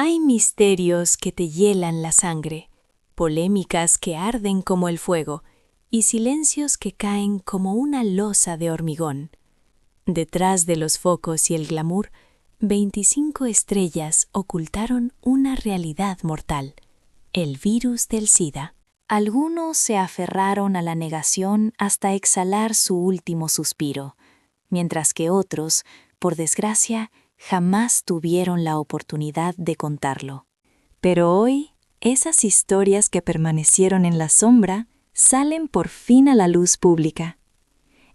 Hay misterios que te hielan la sangre, polémicas que arden como el fuego y silencios que caen como una losa de hormigón. Detrás de los focos y el glamour, 25 estrellas ocultaron una realidad mortal, el virus del SIDA. Algunos se aferraron a la negación hasta exhalar su último suspiro, mientras que otros, por desgracia, jamás tuvieron la oportunidad de contarlo. Pero hoy, esas historias que permanecieron en la sombra salen por fin a la luz pública.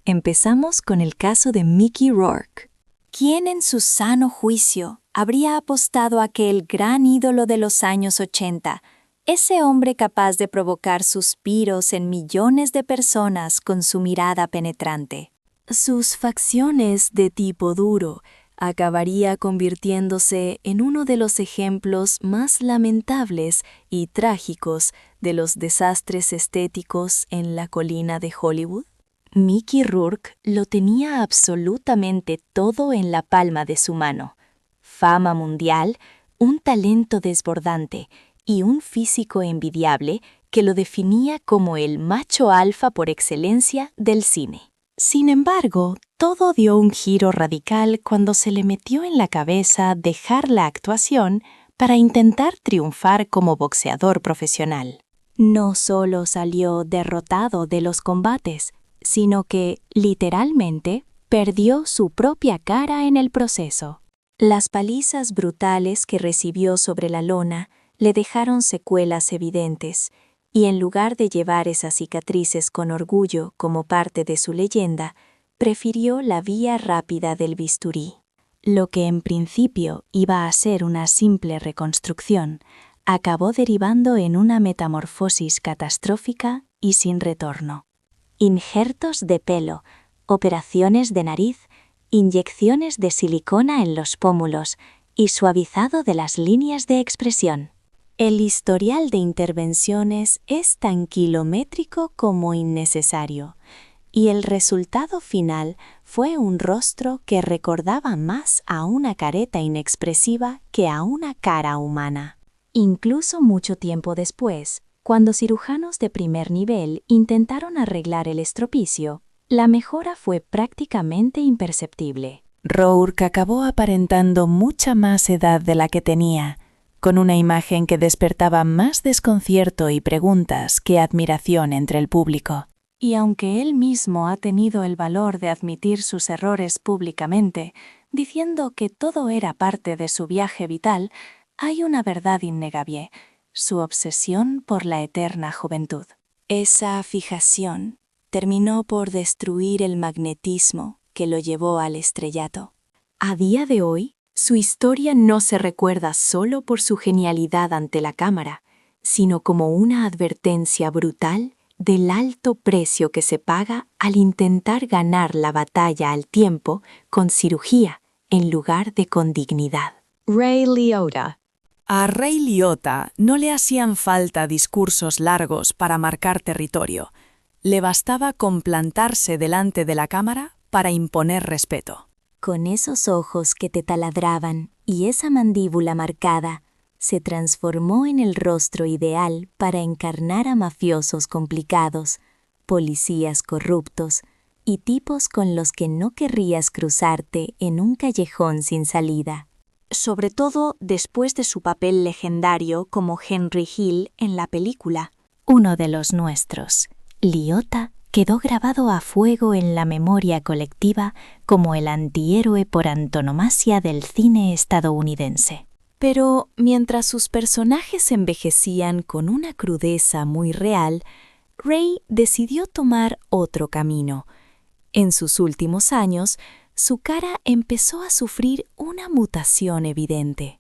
Empezamos con el caso de Mickey Rourke. ¿Quién en su sano juicio habría apostado a que el gran ídolo de los años 80, ese hombre capaz de provocar suspiros en millones de personas con su mirada penetrante, sus facciones de tipo duro, acabaría convirtiéndose en uno de los ejemplos más lamentables y trágicos de los desastres estéticos en la colina de Hollywood? Mickey Rourke lo tenía absolutamente todo en la palma de su mano: fama mundial, un talento desbordante y un físico envidiable que lo definía como el macho alfa por excelencia del cine. Sin embargo, todo dio un giro radical cuando se le metió en la cabeza dejar la actuación para intentar triunfar como boxeador profesional. No solo salió derrotado de los combates, sino que, literalmente, perdió su propia cara en el proceso. Las palizas brutales que recibió sobre la lona le dejaron secuelas evidentes, y en lugar de llevar esas cicatrices con orgullo como parte de su leyenda, prefirió la vía rápida del bisturí. Lo que en principio iba a ser una simple reconstrucción, acabó derivando en una metamorfosis catastrófica y sin retorno. Injertos de pelo, operaciones de nariz, inyecciones de silicona en los pómulos y suavizado de las líneas de expresión. El historial de intervenciones es tan kilométrico como innecesario, y el resultado final fue un rostro que recordaba más a una careta inexpresiva que a una cara humana. Incluso mucho tiempo después, cuando cirujanos de primer nivel intentaron arreglar el estropicio, la mejora fue prácticamente imperceptible. Rourke acabó aparentando mucha más edad de la que tenía, con una imagen que despertaba más desconcierto y preguntas que admiración entre el público. Y aunque él mismo ha tenido el valor de admitir sus errores públicamente, diciendo que todo era parte de su viaje vital, hay una verdad innegable: su obsesión por la eterna juventud. Esa fijación terminó por destruir el magnetismo que lo llevó al estrellato. A día de hoy, su historia no se recuerda solo por su genialidad ante la cámara, sino como una advertencia brutal del alto precio que se paga al intentar ganar la batalla al tiempo con cirugía en lugar de con dignidad. Ray Liotta. A Ray Liotta no le hacían falta discursos largos para marcar territorio. Le bastaba con plantarse delante de la cámara para imponer respeto. Con esos ojos que te taladraban y esa mandíbula marcada, se transformó en el rostro ideal para encarnar a mafiosos complicados, policías corruptos y tipos con los que no querrías cruzarte en un callejón sin salida. Sobre todo después de su papel legendario como Henry Hill en la película Uno de los nuestros. Liotta quedó grabado a fuego en la memoria colectiva como el antihéroe por antonomasia del cine estadounidense. Pero mientras sus personajes envejecían con una crudeza muy real, Ray decidió tomar otro camino. En sus últimos años, su cara empezó a sufrir una mutación evidente.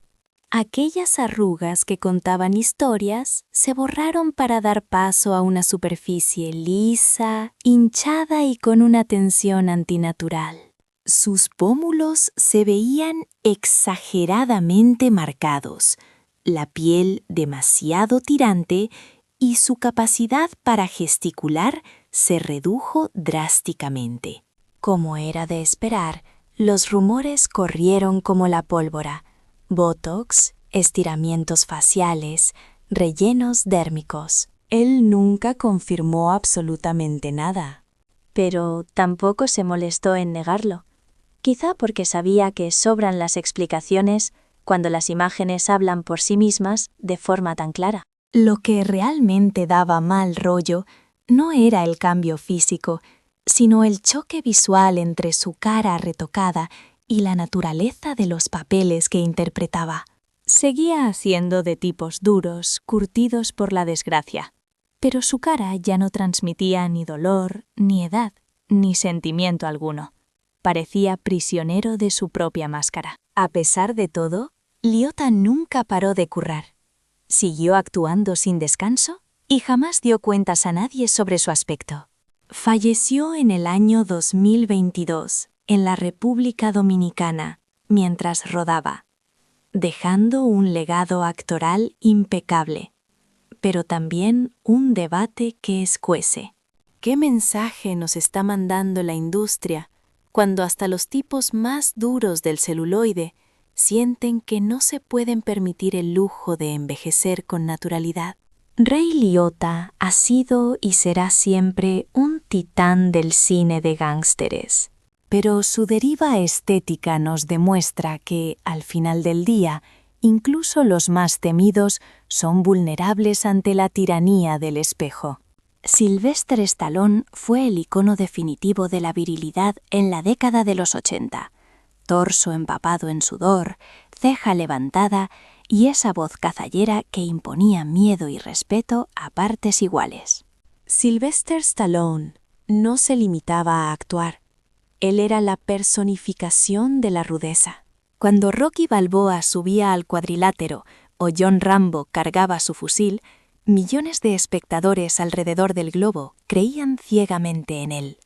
Aquellas arrugas que contaban historias se borraron para dar paso a una superficie lisa, hinchada y con una tensión antinatural. Sus pómulos se veían exageradamente marcados, la piel demasiado tirante y su capacidad para gesticular se redujo drásticamente. Como era de esperar, los rumores corrieron como la pólvora. Botox, estiramientos faciales, rellenos dérmicos. Él nunca confirmó absolutamente nada. Pero tampoco se molestó en negarlo, quizá porque sabía que sobran las explicaciones cuando las imágenes hablan por sí mismas de forma tan clara. Lo que realmente daba mal rollo no era el cambio físico, sino el choque visual entre su cara retocada y la naturaleza de los papeles que interpretaba. Seguía haciendo de tipos duros, curtidos por la desgracia, pero su cara ya no transmitía ni dolor, ni edad, ni sentimiento alguno. Parecía prisionero de su propia máscara. A pesar de todo, Liotta nunca paró de currar. Siguió actuando sin descanso y jamás dio cuentas a nadie sobre su aspecto. Falleció en el año 2022, en la República Dominicana, mientras rodaba, dejando un legado actoral impecable, pero también un debate que escuece. ¿Qué mensaje nos está mandando la industria cuando hasta los tipos más duros del celuloide sienten que no se pueden permitir el lujo de envejecer con naturalidad? Ray Liotta ha sido y será siempre un titán del cine de gángsteres, pero su deriva estética nos demuestra que, al final del día, incluso los más temidos son vulnerables ante la tiranía del espejo. Sylvester Stallone fue el icono definitivo de la virilidad en la década de los 80. Torso empapado en sudor, ceja levantada y esa voz cazallera que imponía miedo y respeto a partes iguales. Sylvester Stallone no se limitaba a actuar. Él era la personificación de la rudeza. Cuando Rocky Balboa subía al cuadrilátero o John Rambo cargaba su fusil, millones de espectadores alrededor del globo creían ciegamente en él.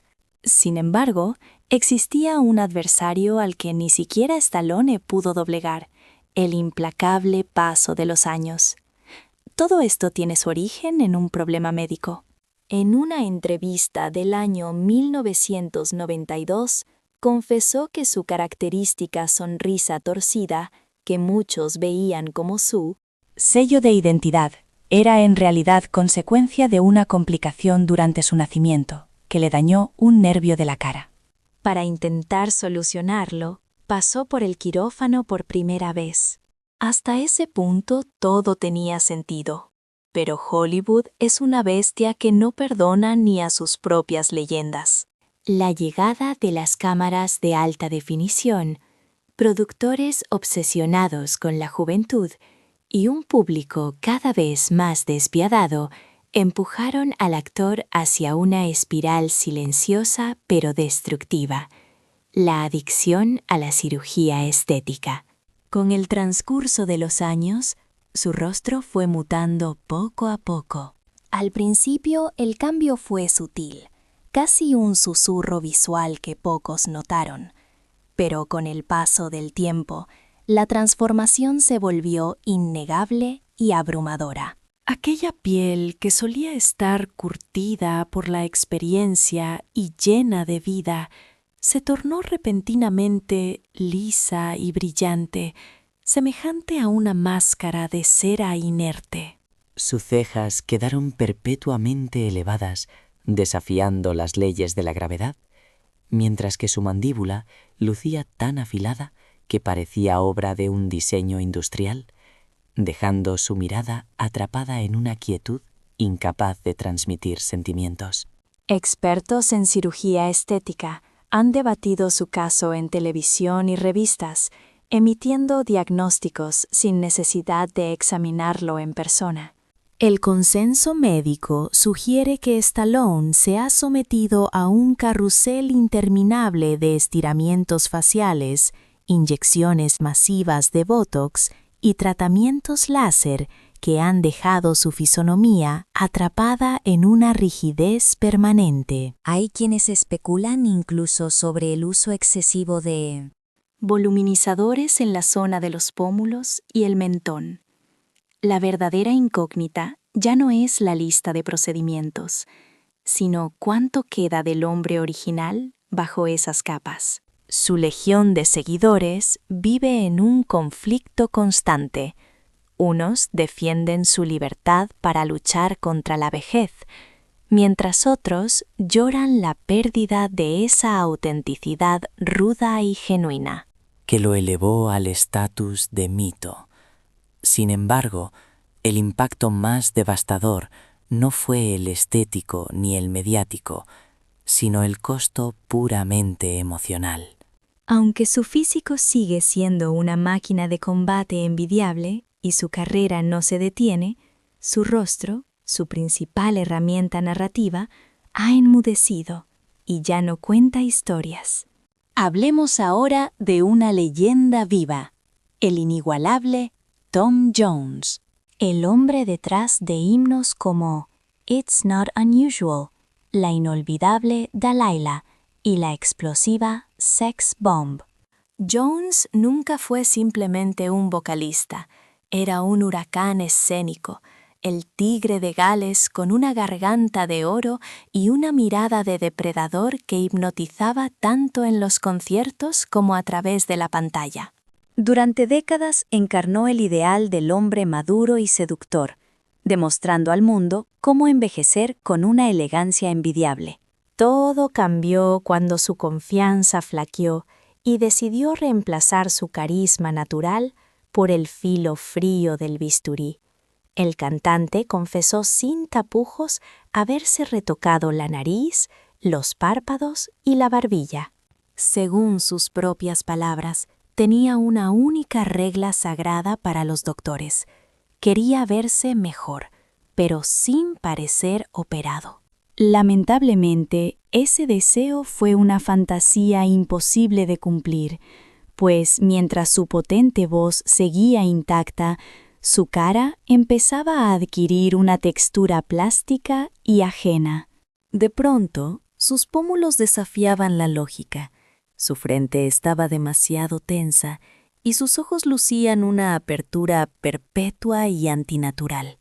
Sin embargo, existía un adversario al que ni siquiera Stallone pudo doblegar: el implacable paso de los años. Todo esto tiene su origen en un problema médico. En una entrevista del año 1992, confesó que su característica sonrisa torcida, que muchos veían como su sello de identidad, era en realidad consecuencia de una complicación durante su nacimiento, que le dañó un nervio de la cara. Para intentar solucionarlo, pasó por el quirófano por primera vez. Hasta ese punto todo tenía sentido. Pero Hollywood es una bestia que no perdona ni a sus propias leyendas. La llegada de las cámaras de alta definición, productores obsesionados con la juventud y un público cada vez más despiadado empujaron al actor hacia una espiral silenciosa pero destructiva: la adicción a la cirugía estética. Con el transcurso de los años, su rostro fue mutando poco a poco. Al principio, el cambio fue sutil, casi un susurro visual que pocos notaron. Pero con el paso del tiempo, la transformación se volvió innegable y abrumadora. Aquella piel que solía estar curtida por la experiencia y llena de vida, se tornó repentinamente lisa y brillante, semejante a una máscara de cera inerte. Sus cejas quedaron perpetuamente elevadas, desafiando las leyes de la gravedad, mientras que su mandíbula lucía tan afilada que parecía obra de un diseño industrial, dejando su mirada atrapada en una quietud incapaz de transmitir sentimientos. Expertos en cirugía estética han debatido su caso en televisión y revistas, emitiendo diagnósticos sin necesidad de examinarlo en persona. El consenso médico sugiere que Stallone se ha sometido a un carrusel interminable de estiramientos faciales, inyecciones masivas de Botox y tratamientos láser que han dejado su fisonomía atrapada en una rigidez permanente. Hay quienes especulan incluso sobre el uso excesivo de voluminizadores en la zona de los pómulos y el mentón. La verdadera incógnita ya no es la lista de procedimientos, sino cuánto queda del hombre original bajo esas capas. Su legión de seguidores vive en un conflicto constante, Unos defienden su libertad para luchar contra la vejez, mientras otros lloran la pérdida de esa autenticidad ruda y genuina, que lo elevó al estatus de mito. Sin embargo, el impacto más devastador no fue el estético ni el mediático, sino el costo puramente emocional. Aunque su físico sigue siendo una máquina de combate envidiable y su carrera no se detiene, su rostro, su principal herramienta narrativa, ha enmudecido y ya no cuenta historias. Hablemos ahora de una leyenda viva, el inigualable Tom Jones, el hombre detrás de himnos como It's Not Unusual, la inolvidable Delilah y la explosiva Sex Bomb. Jones nunca fue simplemente un vocalista, era un huracán escénico, el tigre de Gales con una garganta de oro y una mirada de depredador que hipnotizaba tanto en los conciertos como a través de la pantalla. Durante décadas encarnó el ideal del hombre maduro y seductor, demostrando al mundo cómo envejecer con una elegancia envidiable. Todo cambió cuando su confianza flaqueó y decidió reemplazar su carisma natural por el filo frío del bisturí. El cantante confesó sin tapujos haberse retocado la nariz, los párpados y la barbilla. Según sus propias palabras, tenía una única regla sagrada para los doctores. Quería verse mejor, pero sin parecer operado. Lamentablemente, ese deseo fue una fantasía imposible de cumplir, pues mientras su potente voz seguía intacta, su cara empezaba a adquirir una textura plástica y ajena. De pronto, sus pómulos desafiaban la lógica, su frente estaba demasiado tensa y sus ojos lucían una apertura perpetua y antinatural.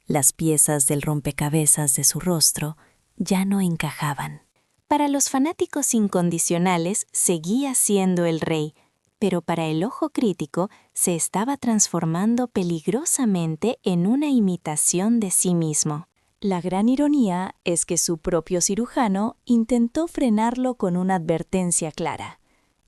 Las piezas del rompecabezas de su rostro ya no encajaban. Para los fanáticos incondicionales seguía siendo el rey, pero para el ojo crítico se estaba transformando peligrosamente en una imitación de sí mismo. La gran ironía es que su propio cirujano intentó frenarlo con una advertencia clara.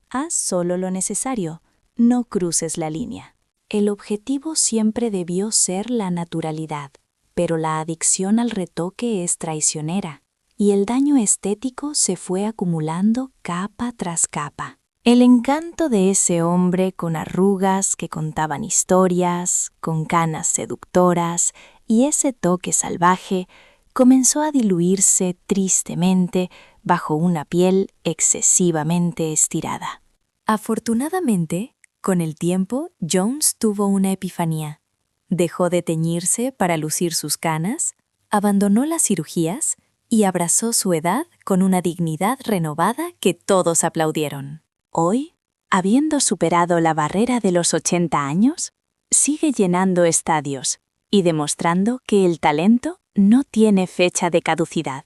Haz solo lo necesario, no cruces la línea. El objetivo siempre debió ser la naturalidad, pero la adicción al retoque es traicionera, y el daño estético se fue acumulando capa tras capa. El encanto de ese hombre con arrugas que contaban historias, con canas seductoras y ese toque salvaje comenzó a diluirse tristemente bajo una piel excesivamente estirada. Afortunadamente, con el tiempo, Jones tuvo una epifanía. Dejó de teñirse para lucir sus canas, abandonó las cirugías y abrazó su edad con una dignidad renovada que todos aplaudieron. Hoy, habiendo superado la barrera de los 80 años, sigue llenando estadios y demostrando que el talento no tiene fecha de caducidad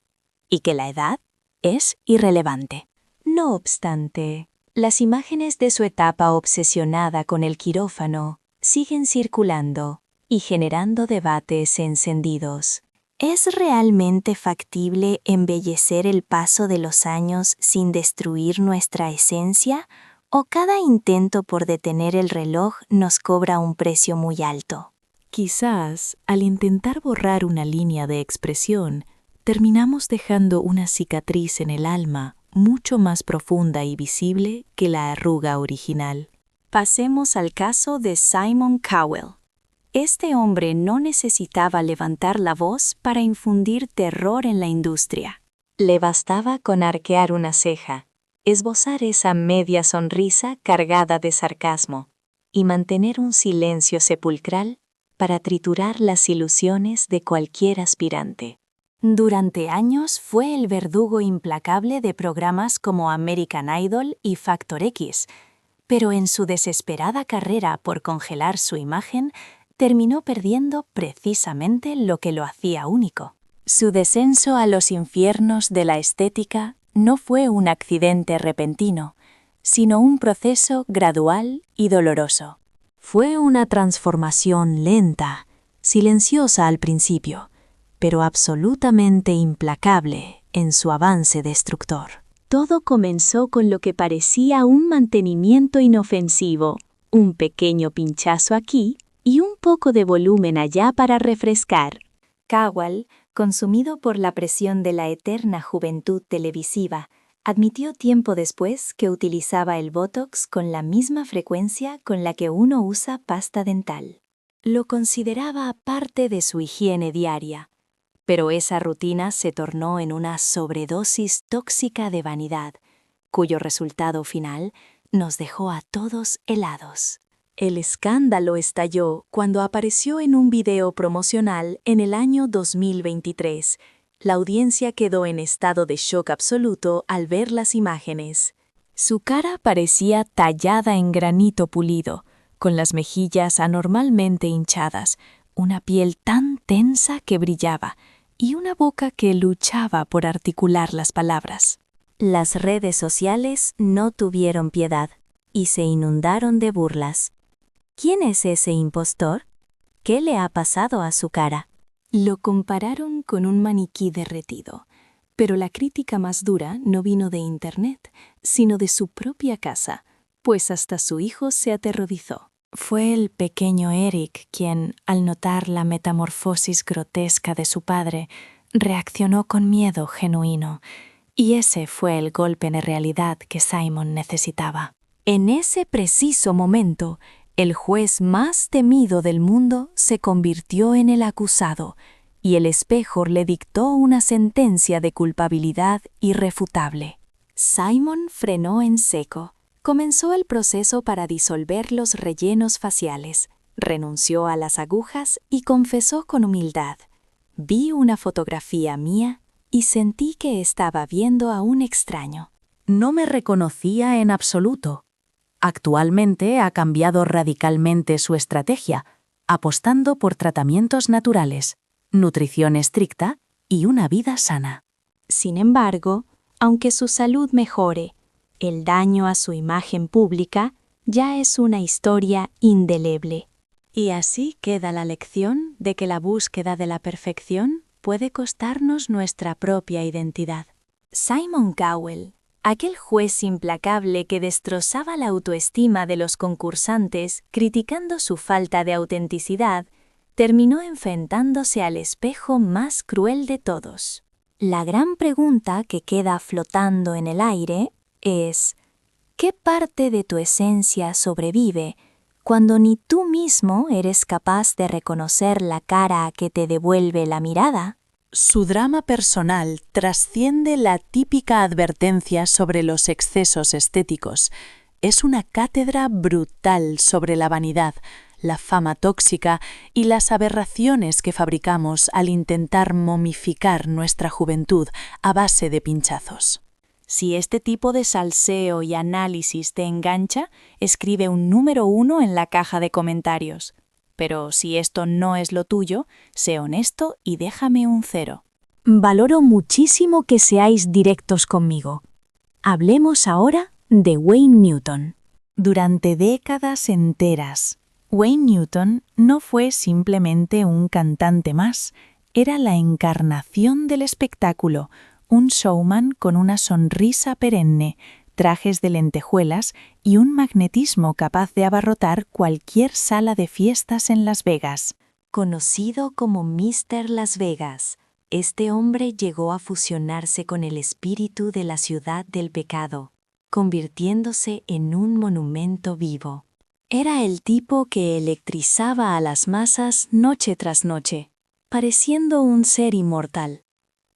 y que la edad es irrelevante. No obstante, las imágenes de su etapa obsesionada con el quirófano siguen circulando y generando debates encendidos. ¿Es realmente factible embellecer el paso de los años sin destruir nuestra esencia? ¿O cada intento por detener el reloj nos cobra un precio muy alto? Quizás, al intentar borrar una línea de expresión, terminamos dejando una cicatriz en el alma mucho más profunda y visible que la arruga original. Pasemos al caso de Simon Cowell. Este hombre no necesitaba levantar la voz para infundir terror en la industria. Le bastaba con arquear una ceja, esbozar esa media sonrisa cargada de sarcasmo y mantener un silencio sepulcral para triturar las ilusiones de cualquier aspirante. Durante años fue el verdugo implacable de programas como American Idol y Factor X, pero en su desesperada carrera por congelar su imagen, terminó perdiendo precisamente lo que lo hacía único. Su descenso a los infiernos de la estética no fue un accidente repentino, sino un proceso gradual y doloroso. Fue una transformación lenta, silenciosa al principio, pero absolutamente implacable en su avance destructor. Todo comenzó con lo que parecía un mantenimiento inofensivo, un pequeño pinchazo aquí y un poco de volumen allá para refrescar. Cowell, consumido por la presión de la eterna juventud televisiva, admitió tiempo después que utilizaba el Botox con la misma frecuencia con la que uno usa pasta dental. Lo consideraba parte de su higiene diaria, pero esa rutina se tornó en una sobredosis tóxica de vanidad, cuyo resultado final nos dejó a todos helados. El escándalo estalló cuando apareció en un video promocional en el año 2023. La audiencia quedó en estado de shock absoluto al ver las imágenes. Su cara parecía tallada en granito pulido, con las mejillas anormalmente hinchadas, una piel tan tensa que brillaba y una boca que luchaba por articular las palabras. Las redes sociales no tuvieron piedad y se inundaron de burlas. ¿Quién es ese impostor? ¿Qué le ha pasado a su cara? Lo compararon con un maniquí derretido, pero la crítica más dura no vino de Internet, sino de su propia casa, pues hasta su hijo se aterrorizó. Fue el pequeño Eric quien, al notar la metamorfosis grotesca de su padre, reaccionó con miedo genuino, y ese fue el golpe de realidad que Simon necesitaba. En ese preciso momento, el juez más temido del mundo se convirtió en el acusado, y el espejo le dictó una sentencia de culpabilidad irrefutable. Simon frenó en seco. Comenzó el proceso para disolver los rellenos faciales, renunció a las agujas y confesó con humildad: vi una fotografía mía y sentí que estaba viendo a un extraño. No me reconocía en absoluto. Actualmente ha cambiado radicalmente su estrategia, apostando por tratamientos naturales, nutrición estricta y una vida sana. Sin embargo, aunque su salud mejore, el daño a su imagen pública ya es una historia indeleble. Y así queda la lección de que la búsqueda de la perfección puede costarnos nuestra propia identidad. Simon Cowell, aquel juez implacable que destrozaba la autoestima de los concursantes criticando su falta de autenticidad, terminó enfrentándose al espejo más cruel de todos. La gran pregunta que queda flotando en el aire es: ¿qué parte de tu esencia sobrevive cuando ni tú mismo eres capaz de reconocer la cara que te devuelve la mirada? Su drama personal trasciende la típica advertencia sobre los excesos estéticos. Es una cátedra brutal sobre la vanidad, la fama tóxica y las aberraciones que fabricamos al intentar momificar nuestra juventud a base de pinchazos. Si este tipo de salseo y análisis te engancha, escribe un número 1 en la caja de comentarios. Pero si esto no es lo tuyo, sé honesto y déjame un 0. Valoro muchísimo que seáis directos conmigo. Hablemos ahora de Wayne Newton. Durante décadas enteras, Wayne Newton no fue simplemente un cantante más, era la encarnación del espectáculo, un showman con una sonrisa perenne, trajes de lentejuelas y un magnetismo capaz de abarrotar cualquier sala de fiestas en Las Vegas. Conocido como Mr. Las Vegas, este hombre llegó a fusionarse con el espíritu de la ciudad del pecado, convirtiéndose en un monumento vivo. Era el tipo que electrizaba a las masas noche tras noche, pareciendo un ser inmortal,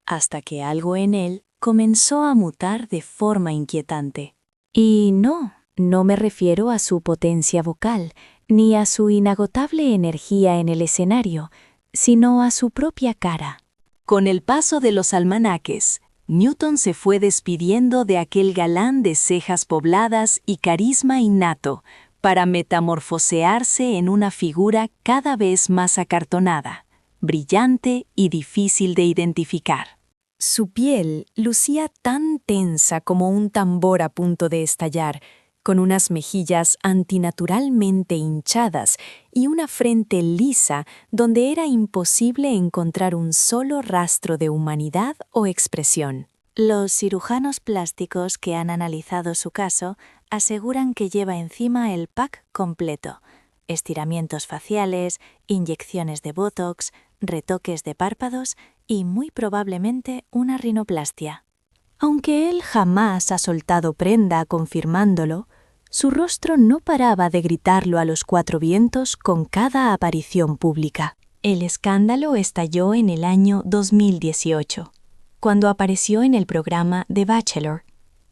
hasta que algo en él comenzó a mutar de forma inquietante. Y no me refiero a su potencia vocal, ni a su inagotable energía en el escenario, sino a su propia cara. Con el paso de los almanaques, Newton se fue despidiendo de aquel galán de cejas pobladas y carisma innato, para metamorfosearse en una figura cada vez más acartonada, brillante y difícil de identificar. Su piel lucía tan tensa como un tambor a punto de estallar, con unas mejillas antinaturalmente hinchadas y una frente lisa donde era imposible encontrar un solo rastro de humanidad o expresión. Los cirujanos plásticos que han analizado su caso aseguran que lleva encima el pack completo: estiramientos faciales, inyecciones de Botox, retoques de párpados y muy probablemente una rinoplastia. Aunque él jamás ha soltado prenda confirmándolo, su rostro no paraba de gritarlo a los cuatro vientos con cada aparición pública. El escándalo estalló en el año 2018, cuando apareció en el programa The Bachelor,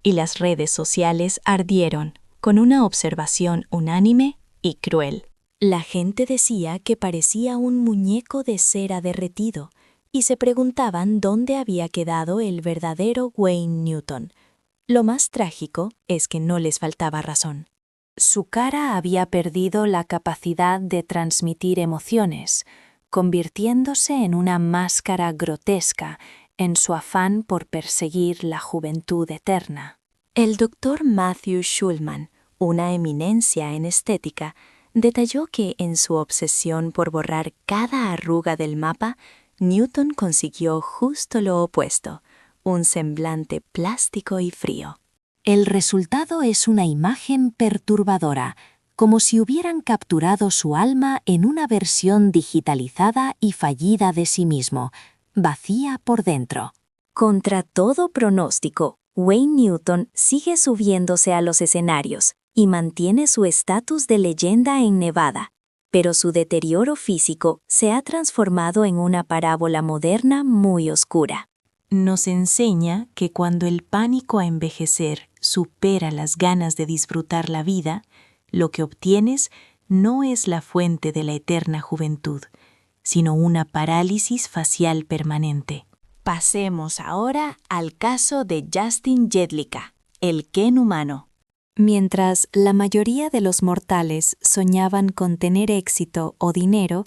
y las redes sociales ardieron con una observación unánime y cruel. La gente decía que parecía un muñeco de cera derretido y se preguntaban dónde había quedado el verdadero Wayne Newton. Lo más trágico es que no les faltaba razón. Su cara había perdido la capacidad de transmitir emociones, convirtiéndose en una máscara grotesca en su afán por perseguir la juventud eterna. El doctor Matthew Schulman, una eminencia en estética, detalló que en su obsesión por borrar cada arruga del mapa, Newton consiguió justo lo opuesto: un semblante plástico y frío. El resultado es una imagen perturbadora, como si hubieran capturado su alma en una versión digitalizada y fallida de sí mismo, vacía por dentro. Contra todo pronóstico, Wayne Newton sigue subiéndose a los escenarios y mantiene su estatus de leyenda en Nevada, pero su deterioro físico se ha transformado en una parábola moderna muy oscura. Nos enseña que cuando el pánico a envejecer supera las ganas de disfrutar la vida, lo que obtienes no es la fuente de la eterna juventud, sino una parálisis facial permanente. Pasemos ahora al caso de Justin Jedlicka, el Ken humano. Mientras la mayoría de los mortales soñaban con tener éxito o dinero,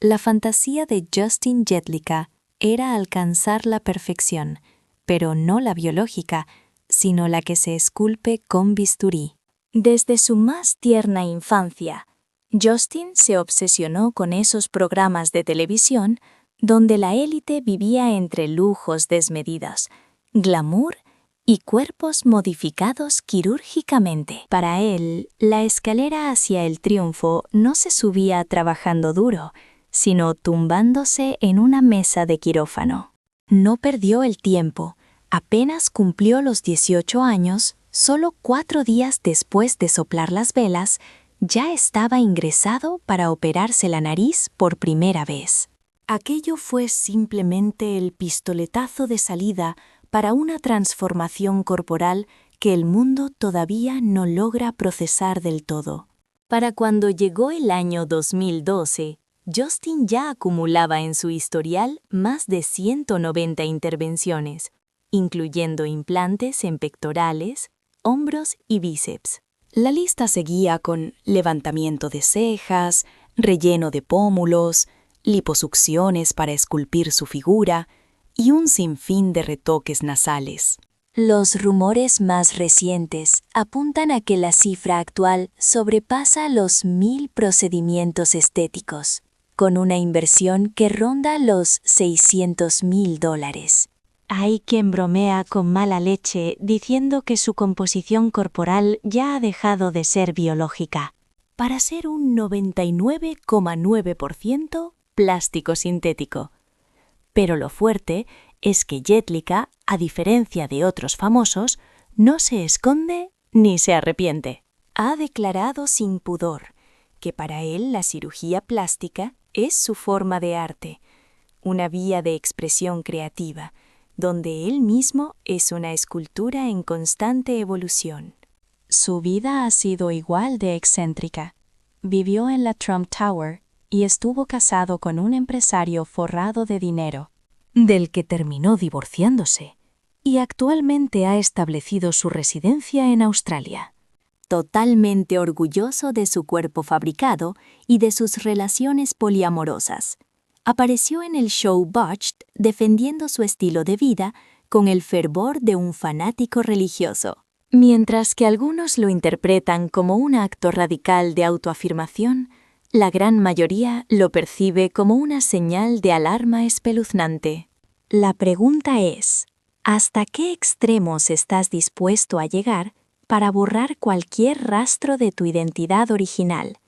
la fantasía de Justin Jedlicka era alcanzar la perfección, pero no la biológica, sino la que se esculpe con bisturí. Desde su más tierna infancia, Justin se obsesionó con esos programas de televisión donde la élite vivía entre lujos desmedidos, glamour y cuerpos modificados quirúrgicamente. Para él, la escalera hacia el triunfo no se subía trabajando duro, sino tumbándose en una mesa de quirófano. No perdió el tiempo. Apenas cumplió los 18 años, solo 4 días después de soplar las velas, ya estaba ingresado para operarse la nariz por primera vez. Aquello fue simplemente el pistoletazo de salida para una transformación corporal que el mundo todavía no logra procesar del todo. Para cuando llegó el año 2012, Justin ya acumulaba en su historial más de 190 intervenciones, incluyendo implantes en pectorales, hombros y bíceps. La lista seguía con levantamiento de cejas, relleno de pómulos, liposucciones para esculpir su figura y un sinfín de retoques nasales. Los rumores más recientes apuntan a que la cifra actual sobrepasa los 1.000 procedimientos estéticos, con una inversión que ronda los $600,000. Hay quien bromea con mala leche diciendo que su composición corporal ya ha dejado de ser biológica, para ser un 99,9% plástico sintético. Pero lo fuerte es que Jedlicka, a diferencia de otros famosos, no se esconde ni se arrepiente. Ha declarado sin pudor que para él la cirugía plástica es su forma de arte, una vía de expresión creativa, donde él mismo es una escultura en constante evolución. Su vida ha sido igual de excéntrica. Vivió en la Trump Tower y estuvo casado con un empresario forrado de dinero, del que terminó divorciándose, y actualmente ha establecido su residencia en Australia. Totalmente orgulloso de su cuerpo fabricado y de sus relaciones poliamorosas, apareció en el show Botched defendiendo su estilo de vida con el fervor de un fanático religioso. Mientras que algunos lo interpretan como un acto radical de autoafirmación, la gran mayoría lo percibe como una señal de alarma espeluznante. La pregunta es, ¿hasta qué extremos estás dispuesto a llegar para borrar cualquier rastro de tu identidad original,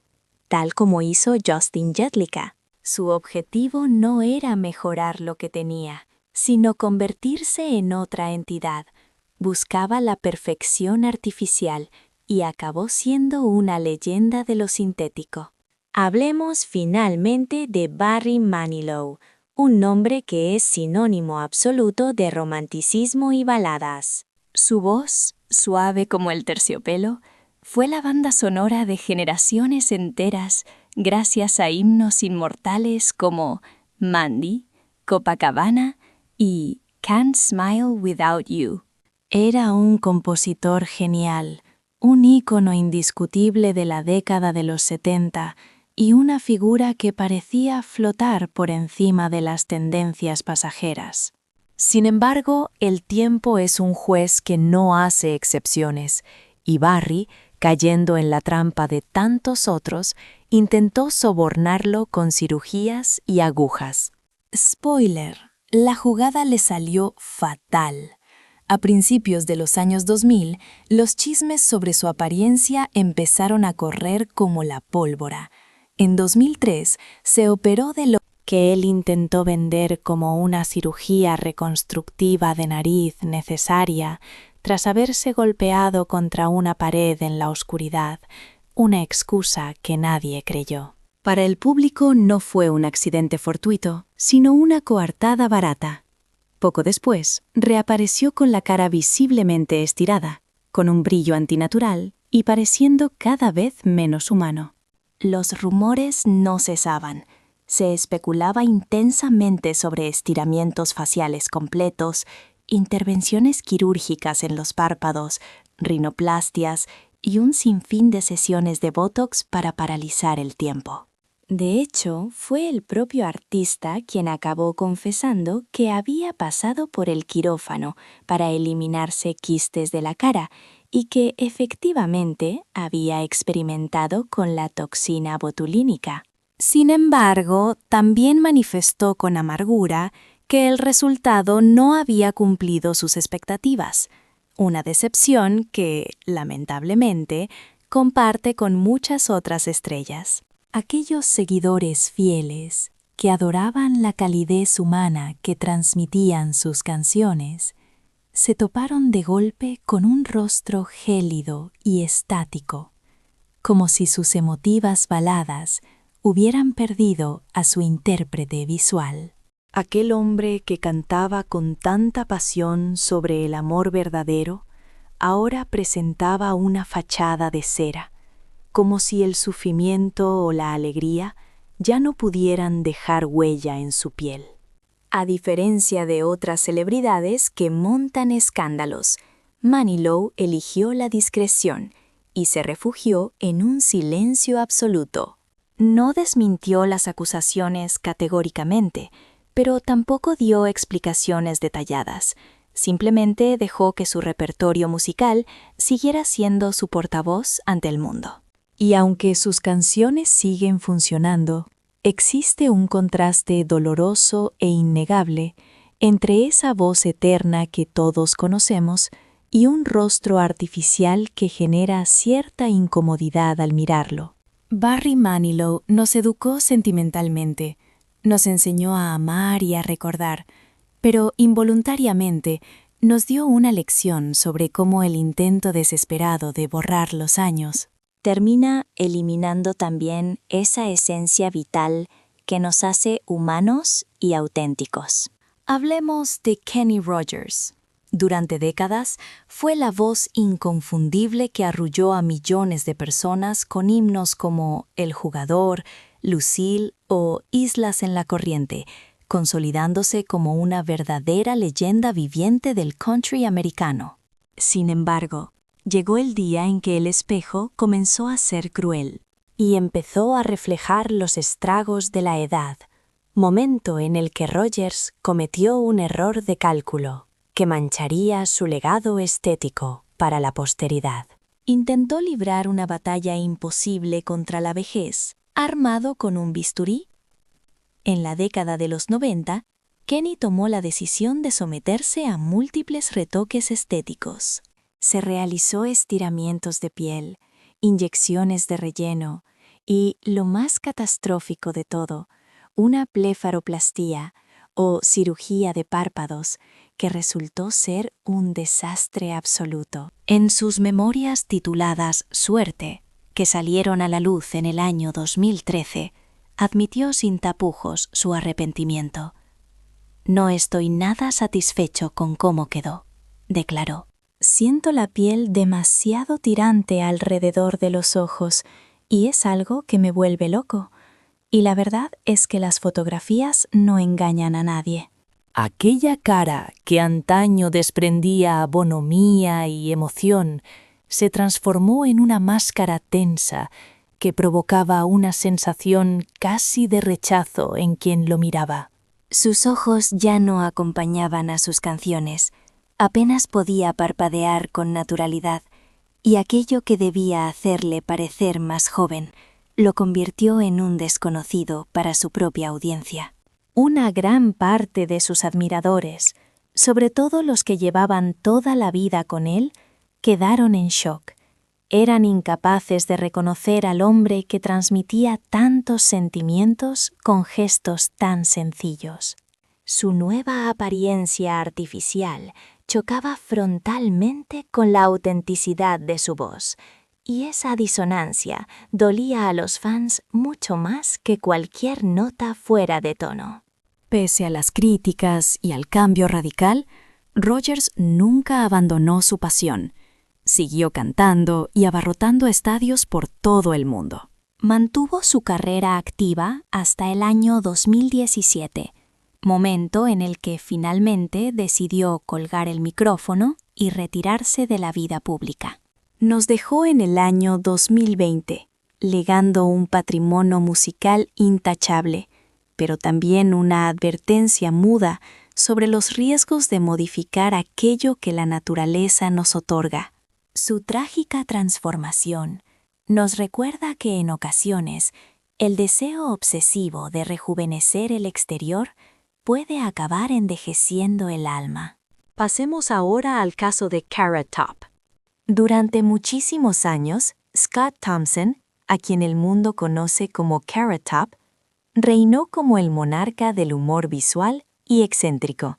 tal como hizo Justin Jedlicka? Su objetivo no era mejorar lo que tenía, sino convertirse en otra entidad. Buscaba la perfección artificial y acabó siendo una leyenda de lo sintético. Hablemos finalmente de Barry Manilow, un nombre que es sinónimo absoluto de romanticismo y baladas. Su voz, suave como el terciopelo, fue la banda sonora de generaciones enteras gracias a himnos inmortales como Mandy, Copacabana y Can't Smile Without You. Era un compositor genial, un ícono indiscutible de la década de los 70 y una figura que parecía flotar por encima de las tendencias pasajeras. Sin embargo, el tiempo es un juez que no hace excepciones, y Barry, cayendo en la trampa de tantos otros, intentó sobornarlo con cirugías y agujas. Spoiler, la jugada le salió fatal. A principios de los años 2000, los chismes sobre su apariencia empezaron a correr como la pólvora. En 2003, se operó de lo que él intentó vender como una cirugía reconstructiva de nariz necesaria tras haberse golpeado contra una pared en la oscuridad, una excusa que nadie creyó. Para el público no fue un accidente fortuito, sino una coartada barata. Poco después, reapareció con la cara visiblemente estirada, con un brillo antinatural y pareciendo cada vez menos humano. Los rumores no cesaban. Se especulaba intensamente sobre estiramientos faciales completos, intervenciones quirúrgicas en los párpados, rinoplastias y un sinfín de sesiones de Botox para paralizar el tiempo. De hecho, fue el propio artista quien acabó confesando que había pasado por el quirófano para eliminarse quistes de la cara y que efectivamente había experimentado con la toxina botulínica. Sin embargo, también manifestó con amargura que el resultado no había cumplido sus expectativas, una decepción que, lamentablemente, comparte con muchas otras estrellas. Aquellos seguidores fieles que adoraban la calidez humana que transmitían sus canciones, se toparon de golpe con un rostro gélido y estático, como si sus emotivas baladas hubieran perdido a su intérprete visual. Aquel hombre que cantaba con tanta pasión sobre el amor verdadero, ahora presentaba una fachada de cera, como si el sufrimiento o la alegría ya no pudieran dejar huella en su piel. A diferencia de otras celebridades que montan escándalos, Manilow eligió la discreción y se refugió en un silencio absoluto. No desmintió las acusaciones categóricamente, pero tampoco dio explicaciones detalladas. Simplemente dejó que su repertorio musical siguiera siendo su portavoz ante el mundo. Y aunque sus canciones siguen funcionando, existe un contraste doloroso e innegable entre esa voz eterna que todos conocemos y un rostro artificial que genera cierta incomodidad al mirarlo. Barry Manilow nos educó sentimentalmente, nos enseñó a amar y a recordar, pero involuntariamente nos dio una lección sobre cómo el intento desesperado de borrar los años termina eliminando también esa esencia vital que nos hace humanos y auténticos. Hablemos de Kenny Rogers. Durante décadas fue la voz inconfundible que arrulló a millones de personas con himnos como El Jugador, Lucille o Islas en la Corriente, consolidándose como una verdadera leyenda viviente del country americano. Sin embargo, llegó el día en que el espejo comenzó a ser cruel y empezó a reflejar los estragos de la edad, momento en el que Rogers cometió un error de cálculo que mancharía su legado estético. para la posteridad. Intentó librar una batalla imposible contra la vejez, armado con un bisturí. En la década de los 90, Kenny tomó la decisión de someterse a múltiples retoques estéticos. Se realizó estiramientos de piel, inyecciones de relleno y, lo más catastrófico de todo, una blefaroplastía o cirugía de párpados que resultó ser un desastre absoluto. En sus memorias tituladas Suerte, que salieron a la luz en el año 2013, admitió sin tapujos su arrepentimiento. «No estoy nada satisfecho con cómo quedó», declaró. «Siento la piel demasiado tirante alrededor de los ojos y es algo que me vuelve loco. Y la verdad es que las fotografías no engañan a nadie». Aquella cara que antaño desprendía bonomía y emoción se transformó en una máscara tensa que provocaba una sensación casi de rechazo en quien lo miraba. Sus ojos ya no acompañaban a sus canciones, apenas podía parpadear con naturalidad, y aquello que debía hacerle parecer más joven lo convirtió en un desconocido para su propia audiencia. Una gran parte de sus admiradores, sobre todo los que llevaban toda la vida con él, quedaron en shock. Eran incapaces de reconocer al hombre que transmitía tantos sentimientos con gestos tan sencillos. Su nueva apariencia artificial chocaba frontalmente con la autenticidad de su voz, y esa disonancia dolía a los fans mucho más que cualquier nota fuera de tono. Pese a las críticas y al cambio radical, Rogers nunca abandonó su pasión. Siguió cantando y abarrotando estadios por todo el mundo. Mantuvo su carrera activa hasta el año 2017, momento en el que finalmente decidió colgar el micrófono y retirarse de la vida pública. Nos dejó en el año 2020, legando un patrimonio musical intachable, pero también una advertencia muda sobre los riesgos de modificar aquello que la naturaleza nos otorga. Su trágica transformación nos recuerda que en ocasiones el deseo obsesivo de rejuvenecer el exterior puede acabar envejeciendo el alma. Pasemos ahora al caso de Carrot Top. Durante muchísimos años, Scott Thompson, a quien el mundo conoce como Carrot Top, reinó como el monarca del humor visual y excéntrico.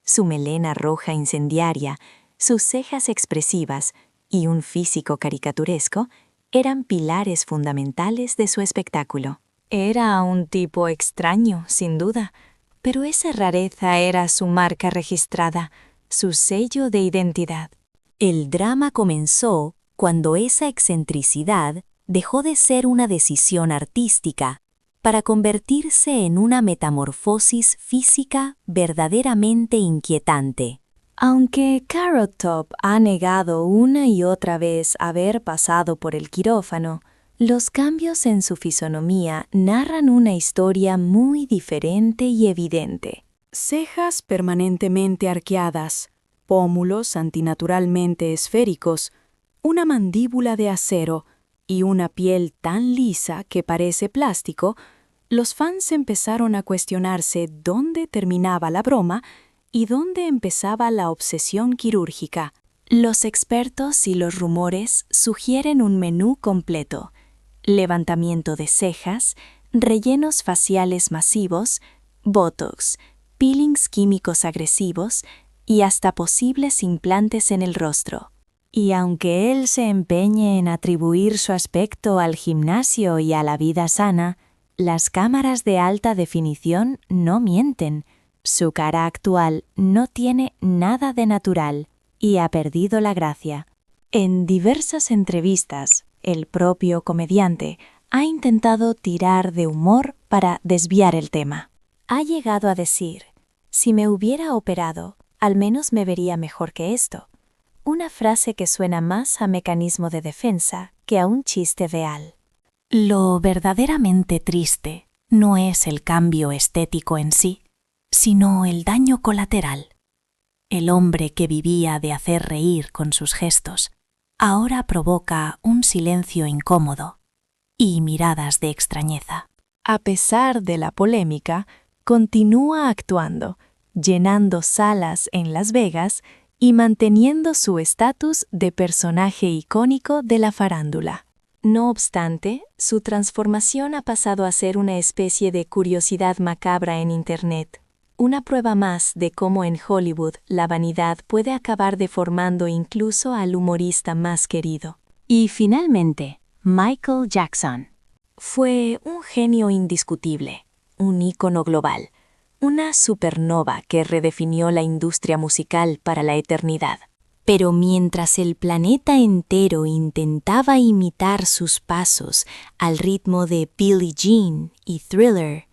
Su melena roja incendiaria, sus cejas expresivas y un físico caricaturesco eran pilares fundamentales de su espectáculo. Era un tipo extraño, sin duda, pero esa rareza era su marca registrada, su sello de identidad. El drama comenzó cuando esa excentricidad dejó de ser una decisión artística para convertirse en una metamorfosis física verdaderamente inquietante. Aunque Carrot Top ha negado una y otra vez haber pasado por el quirófano, los cambios en su fisonomía narran una historia muy diferente y evidente. Cejas permanentemente arqueadas, pómulos antinaturalmente esféricos, una mandíbula de acero y una piel tan lisa que parece plástico, los fans empezaron a cuestionarse dónde terminaba la broma y dónde empezaba la obsesión quirúrgica. Los expertos y los rumores sugieren un menú completo: levantamiento de cejas, rellenos faciales masivos, botox, peelings químicos agresivos y hasta posibles implantes en el rostro. Y aunque él se empeñe en atribuir su aspecto al gimnasio y a la vida sana, las cámaras de alta definición no mienten. Su cara actual no tiene nada de natural y ha perdido la gracia. En diversas entrevistas, el propio comediante ha intentado tirar de humor para desviar el tema. Ha llegado a decir: «Si me hubiera operado, al menos me vería mejor que esto». Una frase que suena más a mecanismo de defensa que a un chiste real. Lo verdaderamente triste no es el cambio estético en sí, sino el daño colateral. El hombre que vivía de hacer reír con sus gestos, ahora provoca un silencio incómodo y miradas de extrañeza. A pesar de la polémica, continúa actuando, llenando salas en Las Vegas y manteniendo su estatus de personaje icónico de la farándula. No obstante, su transformación ha pasado a ser una especie de curiosidad macabra en Internet, una prueba más de cómo en Hollywood la vanidad puede acabar deformando incluso al humorista más querido. Y finalmente, Michael Jackson. Fue un genio indiscutible, un ícono global, una supernova que redefinió la industria musical para la eternidad. Pero mientras el planeta entero intentaba imitar sus pasos al ritmo de Billie Jean y Thriller,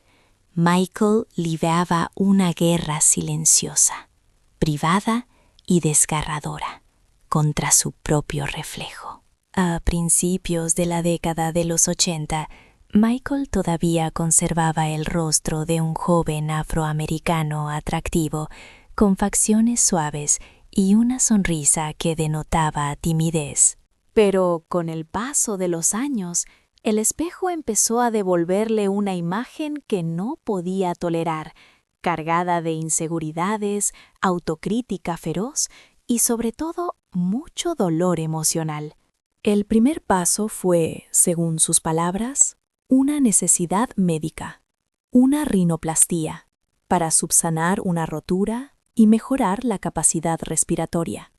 Michael libraba una guerra silenciosa, privada y desgarradora contra su propio reflejo. A principios de la década de los 80, Michael todavía conservaba el rostro de un joven afroamericano atractivo, con facciones suaves y una sonrisa que denotaba timidez. Pero con el paso de los años, el espejo empezó a devolverle una imagen que no podía tolerar, cargada de inseguridades, autocrítica feroz y sobre todo mucho dolor emocional. El primer paso fue, según sus palabras, una necesidad médica, una rinoplastía, para subsanar una rotura y mejorar la capacidad respiratoria.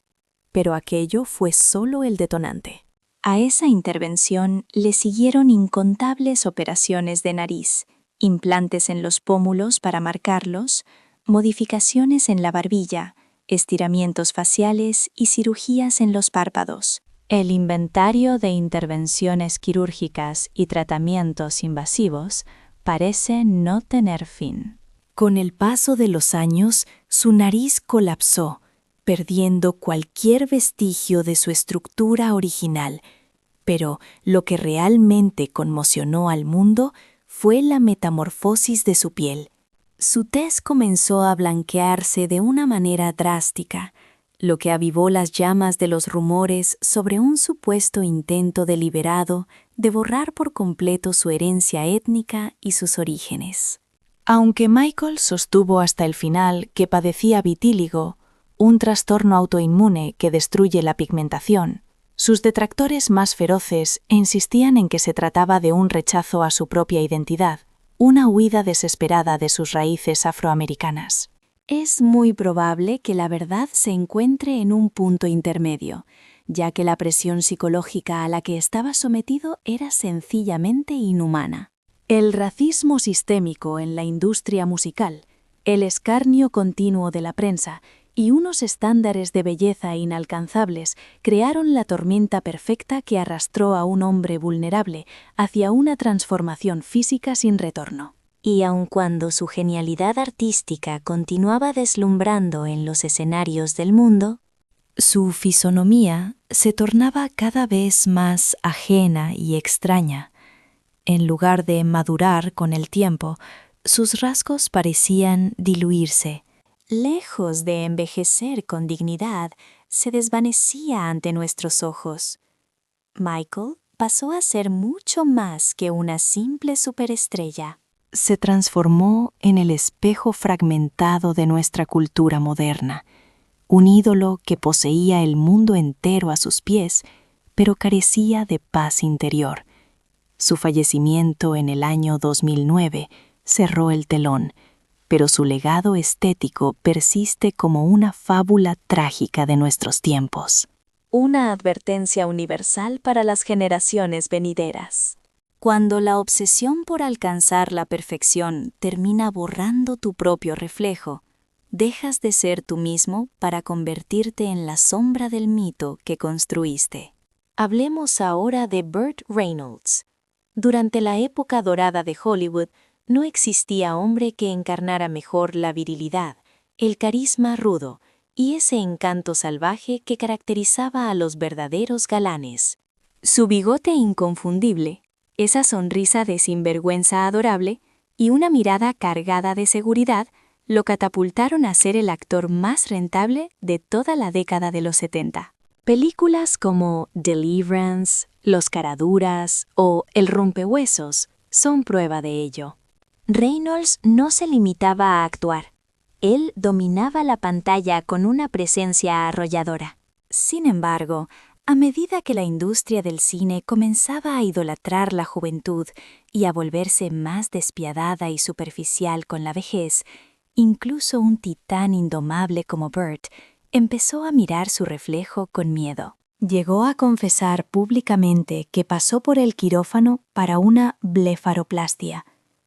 Pero aquello fue solo el detonante. A esa intervención le siguieron incontables operaciones de nariz, implantes en los pómulos para marcarlos, modificaciones en la barbilla, estiramientos faciales y cirugías en los párpados. El inventario de intervenciones quirúrgicas y tratamientos invasivos parece no tener fin. Con el paso de los años, su nariz colapsó, perdiendo cualquier vestigio de su estructura original. Pero lo que realmente conmocionó al mundo fue la metamorfosis de su piel. Su tez comenzó a blanquearse de una manera drástica, lo que avivó las llamas de los rumores sobre un supuesto intento deliberado de borrar por completo su herencia étnica y sus orígenes. Aunque Michael sostuvo hasta el final que padecía vitíligo, un trastorno autoinmune que destruye la pigmentación, sus detractores más feroces insistían en que se trataba de un rechazo a su propia identidad, una huida desesperada de sus raíces afroamericanas. Es muy probable que la verdad se encuentre en un punto intermedio, ya que la presión psicológica a la que estaba sometido era sencillamente inhumana. El racismo sistémico en la industria musical, el escarnio continuo de la prensa y unos estándares de belleza inalcanzables crearon la tormenta perfecta que arrastró a un hombre vulnerable hacia una transformación física sin retorno. Y aun cuando su genialidad artística continuaba deslumbrando en los escenarios del mundo, su fisonomía se tornaba cada vez más ajena y extraña. En lugar de madurar con el tiempo, sus rasgos parecían diluirse. Lejos de envejecer con dignidad, se desvanecía ante nuestros ojos. Michael pasó a ser mucho más que una simple superestrella. Se transformó en el espejo fragmentado de nuestra cultura moderna, un ídolo que poseía el mundo entero a sus pies, pero carecía de paz interior. Su fallecimiento en el año 2009 cerró el telón, pero su legado estético persiste como una fábula trágica de nuestros tiempos. Una advertencia universal para las generaciones venideras. Cuando la obsesión por alcanzar la perfección termina borrando tu propio reflejo, dejas de ser tú mismo para convertirte en la sombra del mito que construiste. Hablemos ahora de Burt Reynolds. Durante la época dorada de Hollywood, no existía hombre que encarnara mejor la virilidad, el carisma rudo y ese encanto salvaje que caracterizaba a los verdaderos galanes. Su bigote inconfundible, esa sonrisa de sinvergüenza adorable y una mirada cargada de seguridad lo catapultaron a ser el actor más rentable de toda la década de los 70. Películas como Deliverance, Los Caraduras o El Rompehuesos son prueba de ello. Reynolds no se limitaba a actuar. Él dominaba la pantalla con una presencia arrolladora. Sin embargo, a medida que la industria del cine comenzaba a idolatrar la juventud y a volverse más despiadada y superficial con la vejez, incluso un titán indomable como Burt empezó a mirar su reflejo con miedo. Llegó a confesar públicamente que pasó por el quirófano para una blefaroplastia,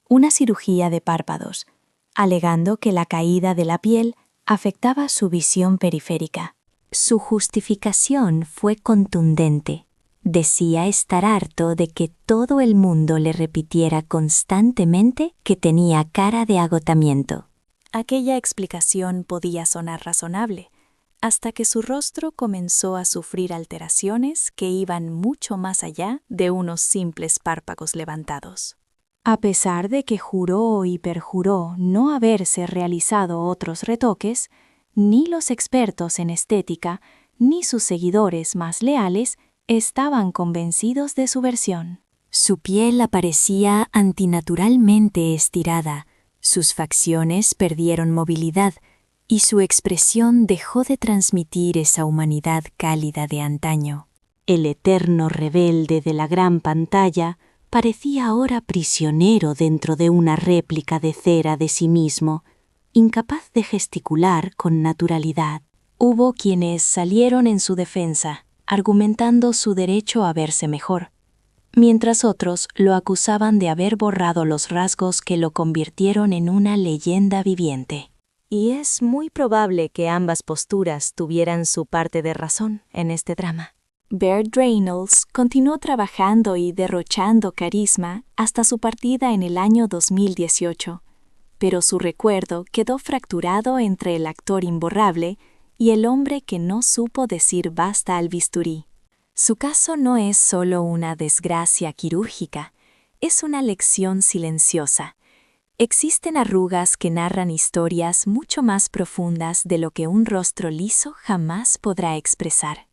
una cirugía de párpados, alegando que la caída de la piel afectaba su visión periférica. Su justificación fue contundente. Decía estar harto de que todo el mundo le repitiera constantemente que tenía cara de agotamiento. Aquella explicación podía sonar razonable, hasta que su rostro comenzó a sufrir alteraciones que iban mucho más allá de unos simples párpados levantados. A pesar de que juró y perjuró no haberse realizado otros retoques, ni los expertos en estética ni sus seguidores más leales estaban convencidos de su versión. Su piel aparecía antinaturalmente estirada, sus facciones perdieron movilidad y su expresión dejó de transmitir esa humanidad cálida de antaño. El eterno rebelde de la gran pantalla parecía ahora prisionero dentro de una réplica de cera de sí mismo, incapaz de gesticular con naturalidad. Hubo quienes salieron en su defensa, argumentando su derecho a verse mejor, mientras otros lo acusaban de haber borrado los rasgos que lo convirtieron en una leyenda viviente. Y es muy probable que ambas posturas tuvieran su parte de razón en este drama. Burt Reynolds continuó trabajando y derrochando carisma hasta su partida en el año 2018, pero su recuerdo quedó fracturado entre el actor imborrable y el hombre que no supo decir basta al bisturí. Su caso no es solo una desgracia quirúrgica, es una lección silenciosa. Existen arrugas que narran historias mucho más profundas de lo que un rostro liso jamás podrá expresar.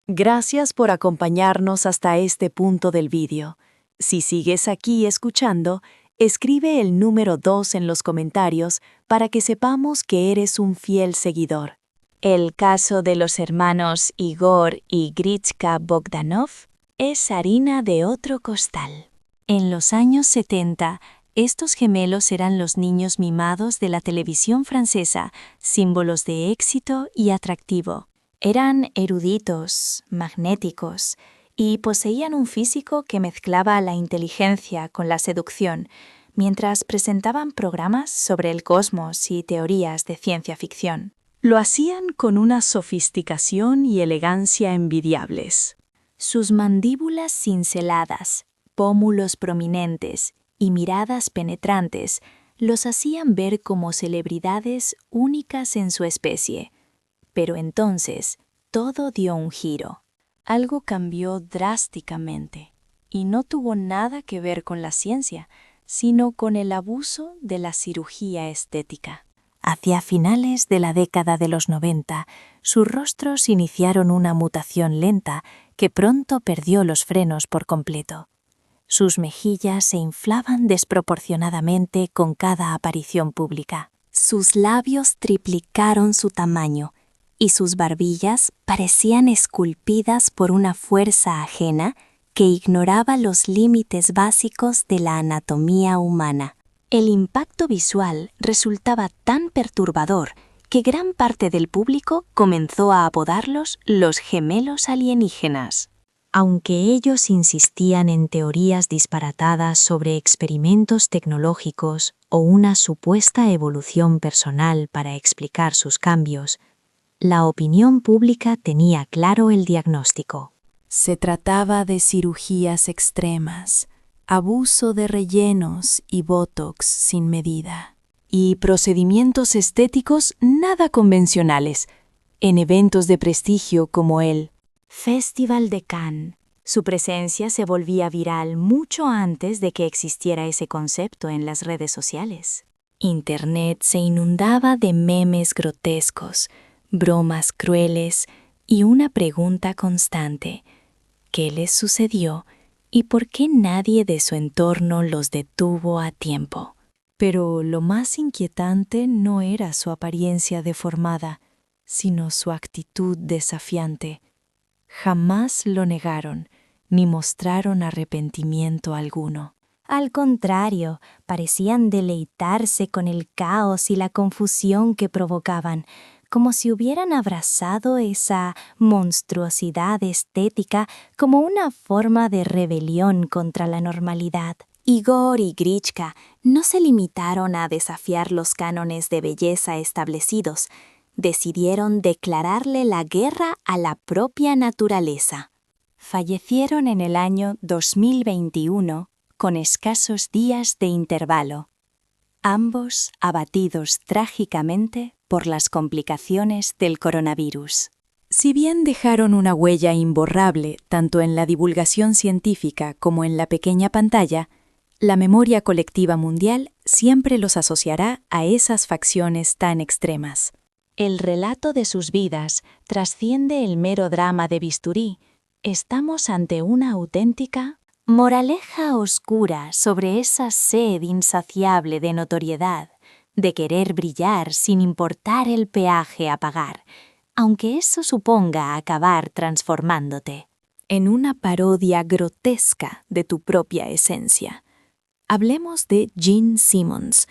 Gracias por acompañarnos hasta este punto del vídeo. Si sigues aquí escuchando, escribe el número 2 en los comentarios para que sepamos que eres un fiel seguidor. El caso de los hermanos Igor y Gritska Bogdanov es harina de otro costal. En los años 70, estos gemelos eran los niños mimados de la televisión francesa, símbolos de éxito y atractivo. Eran eruditos, magnéticos, y poseían un físico que mezclaba la inteligencia con la seducción, mientras presentaban programas sobre el cosmos y teorías de ciencia ficción. Lo hacían con una sofisticación y elegancia envidiables. Sus mandíbulas cinceladas, pómulos prominentes y miradas penetrantes los hacían ver como celebridades únicas en su especie. Pero entonces, todo dio un giro. Algo cambió drásticamente, y no tuvo nada que ver con la ciencia, sino con el abuso de la cirugía estética. Hacia finales de la década de los 90, sus rostros iniciaron una mutación lenta que pronto perdió los frenos por completo. Sus mejillas se inflaban desproporcionadamente con cada aparición pública. Sus labios triplicaron su tamaño, y sus barbillas parecían esculpidas por una fuerza ajena que ignoraba los límites básicos de la anatomía humana. El impacto visual resultaba tan perturbador que gran parte del público comenzó a apodarlos los gemelos alienígenas. Aunque ellos insistían en teorías disparatadas sobre experimentos tecnológicos o una supuesta evolución personal para explicar sus cambios, la opinión pública tenía claro el diagnóstico. Se trataba de cirugías extremas, abuso de rellenos y botox sin medida, y procedimientos estéticos nada convencionales, en eventos de prestigio como el Festival de Cannes. Su presencia se volvía viral mucho antes de que existiera ese concepto en las redes sociales. Internet se inundaba de memes grotescos, bromas crueles y una pregunta constante: ¿qué les sucedió y por qué nadie de su entorno los detuvo a tiempo? Pero lo más inquietante no era su apariencia deformada, sino su actitud desafiante. Jamás lo negaron, ni mostraron arrepentimiento alguno. Al contrario, parecían deleitarse con el caos y la confusión que provocaban, como si hubieran abrazado esa monstruosidad estética como una forma de rebelión contra la normalidad. Igor y Grichka no se limitaron a desafiar los cánones de belleza establecidos, decidieron declararle la guerra a la propia naturaleza. Fallecieron en el año 2021 con escasos días de intervalo, ambos abatidos trágicamente por las complicaciones del coronavirus. Si bien dejaron una huella imborrable tanto en la divulgación científica como en la pequeña pantalla, la memoria colectiva mundial siempre los asociará a esas facciones tan extremas. El relato de sus vidas trasciende el mero drama de bisturí. Estamos ante una auténtica moraleja oscura sobre esa sed insaciable de notoriedad, de querer brillar sin importar el peaje a pagar, aunque eso suponga acabar transformándote en una parodia grotesca de tu propia esencia. Hablemos de Gene Simmons.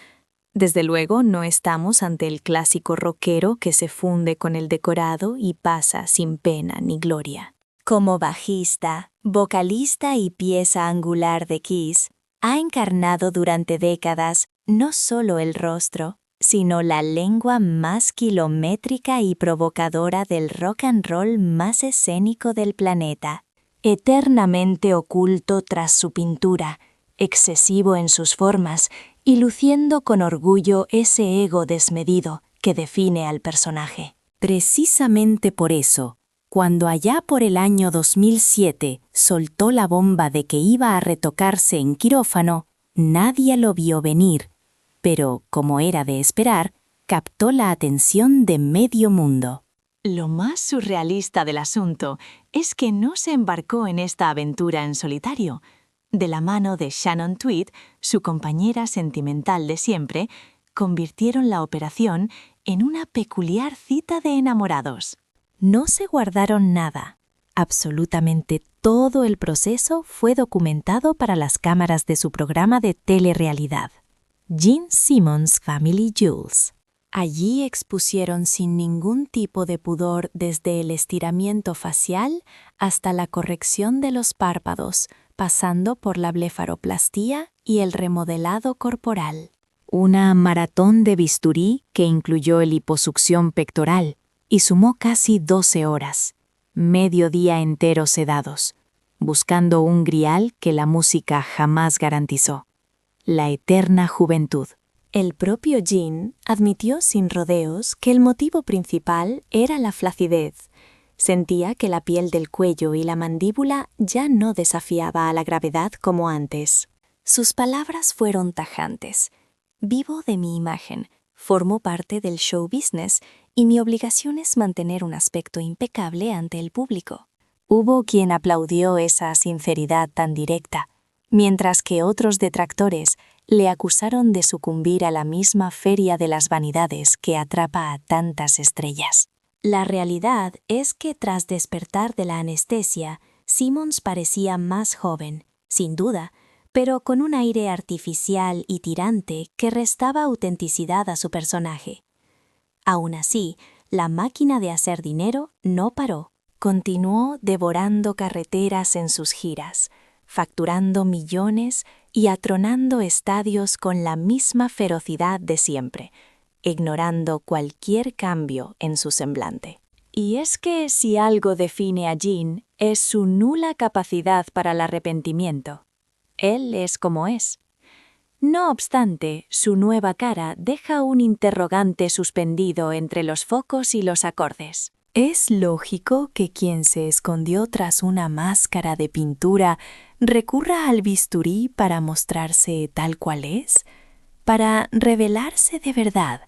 Desde luego no estamos ante el clásico rockero que se funde con el decorado y pasa sin pena ni gloria. Como bajista, vocalista y pieza angular de Kiss, ha encarnado durante décadas no solo el rostro, sino la lengua más kilométrica y provocadora del rock and roll más escénico del planeta, eternamente oculto tras su pintura, excesivo en sus formas y luciendo con orgullo ese ego desmedido que define al personaje. Precisamente por eso, cuando allá por el año 2007 soltó la bomba de que iba a retocarse en quirófano, nadie lo vio venir, pero, como era de esperar, captó la atención de medio mundo. Lo más surrealista del asunto es que no se embarcó en esta aventura en solitario. De la mano de Shannon Tweed, su compañera sentimental de siempre, convirtieron la operación en una peculiar cita de enamorados. No se guardaron nada. Absolutamente todo el proceso fue documentado para las cámaras de su programa de telerrealidad, Gene Simmons Family Jewels. Allí expusieron sin ningún tipo de pudor desde el estiramiento facial hasta la corrección de los párpados, pasando por la blefaroplastía y el remodelado corporal. Una maratón de bisturí que incluyó liposucción pectoral y sumó casi 12 horas, medio día entero sedados, buscando un grial que la música jamás garantizó: la eterna juventud. El propio Gene admitió sin rodeos que el motivo principal era la flacidez. Sentía que la piel del cuello y la mandíbula ya no desafiaba a la gravedad como antes. Sus palabras fueron tajantes: vivo de mi imagen, formo parte del show business y mi obligación es mantener un aspecto impecable ante el público. Hubo quien aplaudió esa sinceridad tan directa, mientras que otros detractores le acusaron de sucumbir a la misma feria de las vanidades que atrapa a tantas estrellas. La realidad es que tras despertar de la anestesia, Simmons parecía más joven, sin duda, pero con un aire artificial y tirante que restaba autenticidad a su personaje. Aún así, la máquina de hacer dinero no paró. Continuó devorando carreteras en sus giras, facturando millones y atronando estadios con la misma ferocidad de siempre, ignorando cualquier cambio en su semblante. Y es que si algo define a Gene es su nula capacidad para el arrepentimiento. Él es como es. No obstante, su nueva cara deja un interrogante suspendido entre los focos y los acordes. ¿Es lógico que quien se escondió tras una máscara de pintura recurra al bisturí para mostrarse tal cual es? ¿Para revelarse de verdad?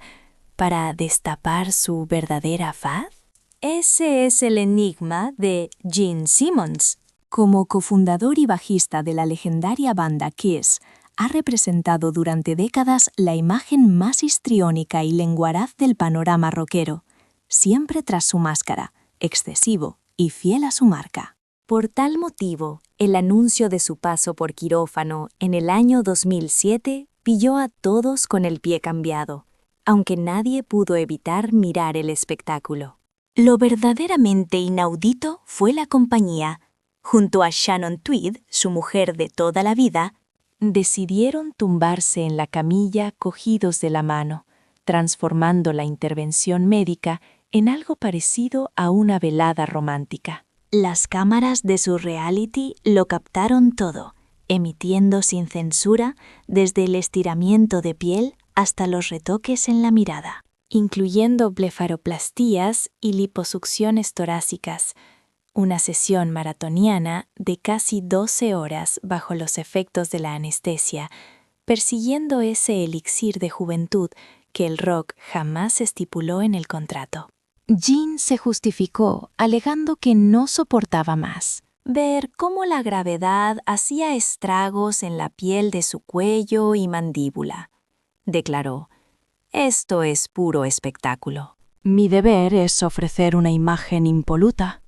¿Para destapar su verdadera faz? Ese es el enigma de Gene Simmons. Como cofundador y bajista de la legendaria banda Kiss, ha representado durante décadas la imagen más histriónica y lenguaraz del panorama rockero, siempre tras su máscara, excesivo y fiel a su marca. Por tal motivo, el anuncio de su paso por quirófano en el año 2007 pilló a todos con el pie cambiado, aunque nadie pudo evitar mirar el espectáculo. Lo verdaderamente inaudito fue la compañía. Junto a Shannon Tweed, su mujer de toda la vida, decidieron tumbarse en la camilla cogidos de la mano, transformando la intervención médica en algo parecido a una velada romántica. Las cámaras de su reality lo captaron todo, emitiendo sin censura desde el estiramiento de piel hasta los retoques en la mirada, incluyendo blefaroplastías y liposucciones torácicas, una sesión maratoniana de casi 12 horas bajo los efectos de la anestesia, persiguiendo ese elixir de juventud que el rock jamás estipuló en el contrato. Gene se justificó alegando que no soportaba más ver cómo la gravedad hacía estragos en la piel de su cuello y mandíbula. Declaró: «Esto es puro espectáculo. Mi deber es ofrecer una imagen impoluta».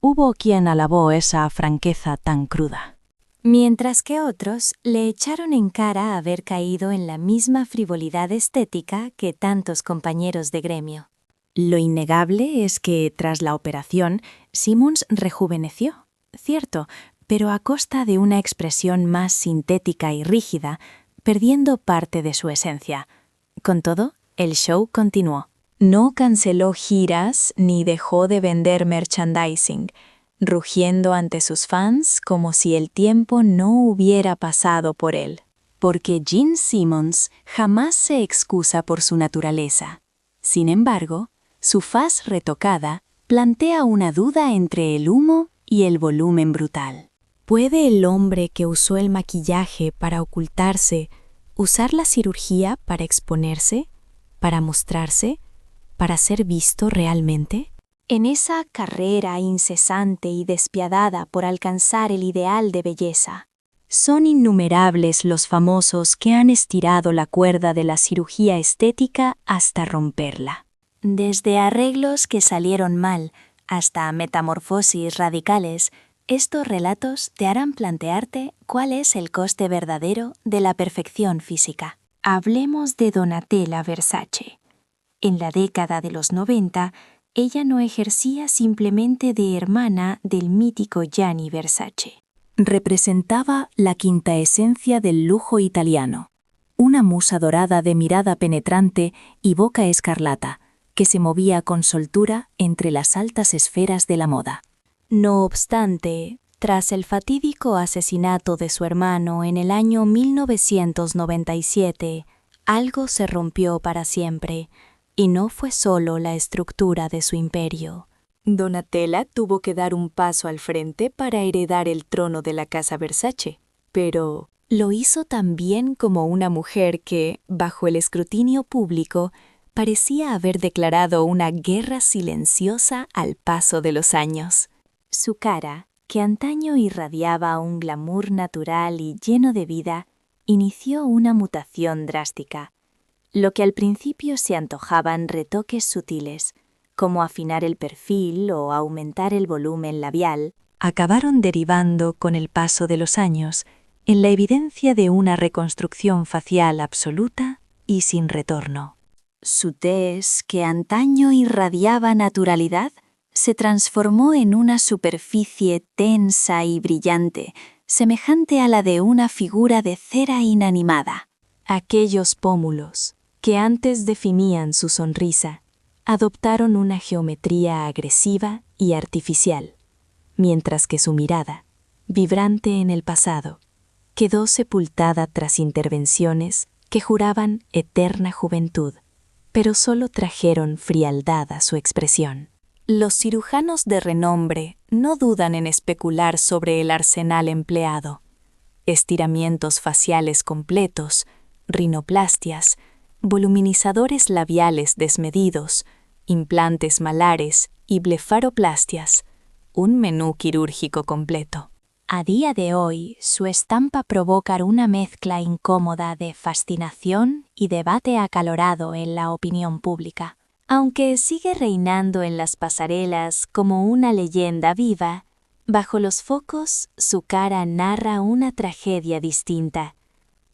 Hubo quien alabó esa franqueza tan cruda. Mientras que otros le echaron en cara haber caído en la misma frivolidad estética que tantos compañeros de gremio. Lo innegable es que, tras la operación, Simmons rejuveneció, cierto, pero a costa de una expresión más sintética y rígida, perdiendo parte de su esencia. Con todo, el show continuó. No canceló giras ni dejó de vender merchandising, rugiendo ante sus fans como si el tiempo no hubiera pasado por él. Porque Gene Simmons jamás se excusa por su naturaleza. Sin embargo, su faz retocada plantea una duda entre el humo y el volumen brutal. ¿Puede el hombre que usó el maquillaje para ocultarse usar la cirugía para exponerse, para mostrarse, para ser visto realmente? En esa carrera incesante y despiadada por alcanzar el ideal de belleza, son innumerables los famosos que han estirado la cuerda de la cirugía estética hasta romperla. Desde arreglos que salieron mal hasta metamorfosis radicales, estos relatos te harán plantearte cuál es el coste verdadero de la perfección física. Hablemos de Donatella Versace. En la década de los 90, ella no ejercía simplemente de hermana del mítico Gianni Versace. Representaba la quinta esencia del lujo italiano, una musa dorada de mirada penetrante y boca escarlata, que se movía con soltura entre las altas esferas de la moda. No obstante, tras el fatídico asesinato de su hermano en el año 1997, algo se rompió para siempre. Y no fue solo la estructura de su imperio. Donatella tuvo que dar un paso al frente para heredar el trono de la casa Versace, pero lo hizo también como una mujer que, bajo el escrutinio público, parecía haber declarado una guerra silenciosa al paso de los años. Su cara, que antaño irradiaba un glamour natural y lleno de vida, inició una mutación drástica. Lo que al principio se antojaban retoques sutiles, como afinar el perfil o aumentar el volumen labial, acabaron derivando con el paso de los años en la evidencia de una reconstrucción facial absoluta y sin retorno. Su tez, que antaño irradiaba naturalidad, se transformó en una superficie tensa y brillante, semejante a la de una figura de cera inanimada. Aquellos pómulos, que antes definían su sonrisa, adoptaron una geometría agresiva y artificial, mientras que su mirada, vibrante en el pasado, quedó sepultada tras intervenciones que juraban eterna juventud, pero solo trajeron frialdad a su expresión. Los cirujanos de renombre no dudan en especular sobre el arsenal empleado. Estiramientos faciales completos, rinoplastias, voluminizadores labiales desmedidos, implantes malares y blefaroplastias, un menú quirúrgico completo. A día de hoy, su estampa provoca una mezcla incómoda de fascinación y debate acalorado en la opinión pública. Aunque sigue reinando en las pasarelas como una leyenda viva, bajo los focos su cara narra una tragedia distinta,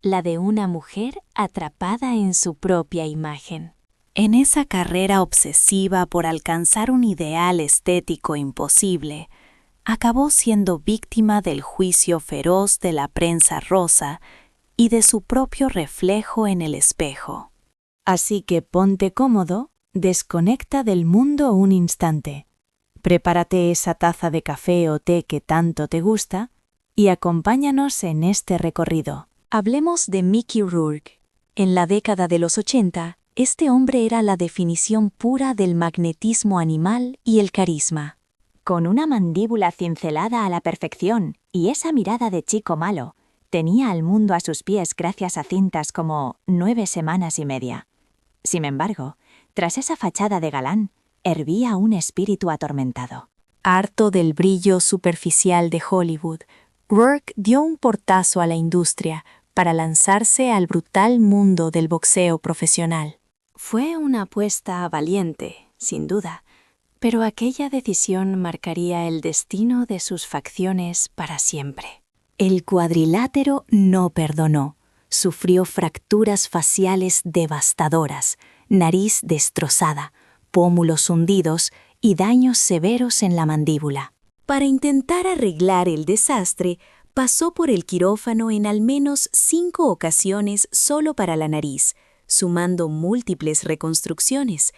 la de una mujer atrapada en su propia imagen. En esa carrera obsesiva por alcanzar un ideal estético imposible, acabó siendo víctima del juicio feroz de la prensa rosa y de su propio reflejo en el espejo. Así que ponte cómodo, desconecta del mundo un instante, prepárate esa taza de café o té que tanto te gusta y acompáñanos en este recorrido. Hablemos de Mickey Rourke. En la década de los 80, este hombre era la definición pura del magnetismo animal y el carisma. Con una mandíbula cincelada a la perfección y esa mirada de chico malo, tenía al mundo a sus pies gracias a cintas como 9 semanas y media. Sin embargo, tras esa fachada de galán, hervía un espíritu atormentado. Harto del brillo superficial de Hollywood, Rourke dio un portazo a la industria para lanzarse al brutal mundo del boxeo profesional. Fue una apuesta valiente, sin duda, pero aquella decisión marcaría el destino de sus facciones para siempre. El cuadrilátero no perdonó. Sufrió fracturas faciales devastadoras, nariz destrozada, pómulos hundidos y daños severos en la mandíbula. Para intentar arreglar el desastre, pasó por el quirófano en al menos 5 ocasiones solo para la nariz, sumando múltiples reconstrucciones,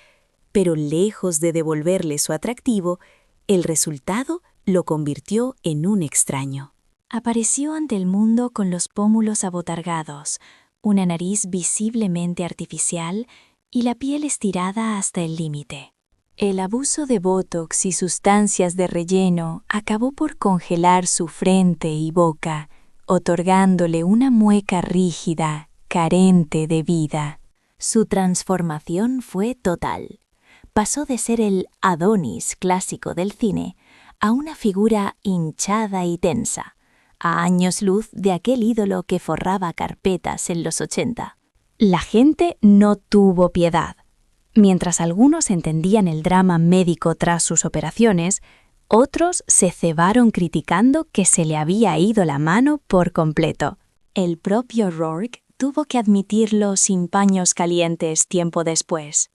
pero lejos de devolverle su atractivo, el resultado lo convirtió en un extraño. Apareció ante el mundo con los pómulos abotargados, una nariz visiblemente artificial y la piel estirada hasta el límite. El abuso de Botox y sustancias de relleno acabó por congelar su frente y boca, otorgándole una mueca rígida, carente de vida. Su transformación fue total. Pasó de ser el Adonis clásico del cine a una figura hinchada y tensa, a años luz de aquel ídolo que forraba carpetas en los 80. La gente no tuvo piedad. Mientras algunos entendían el drama médico tras sus operaciones, otros se cebaron criticando que se le había ido la mano por completo. El propio Rourke tuvo que admitirlo sin paños calientes tiempo después.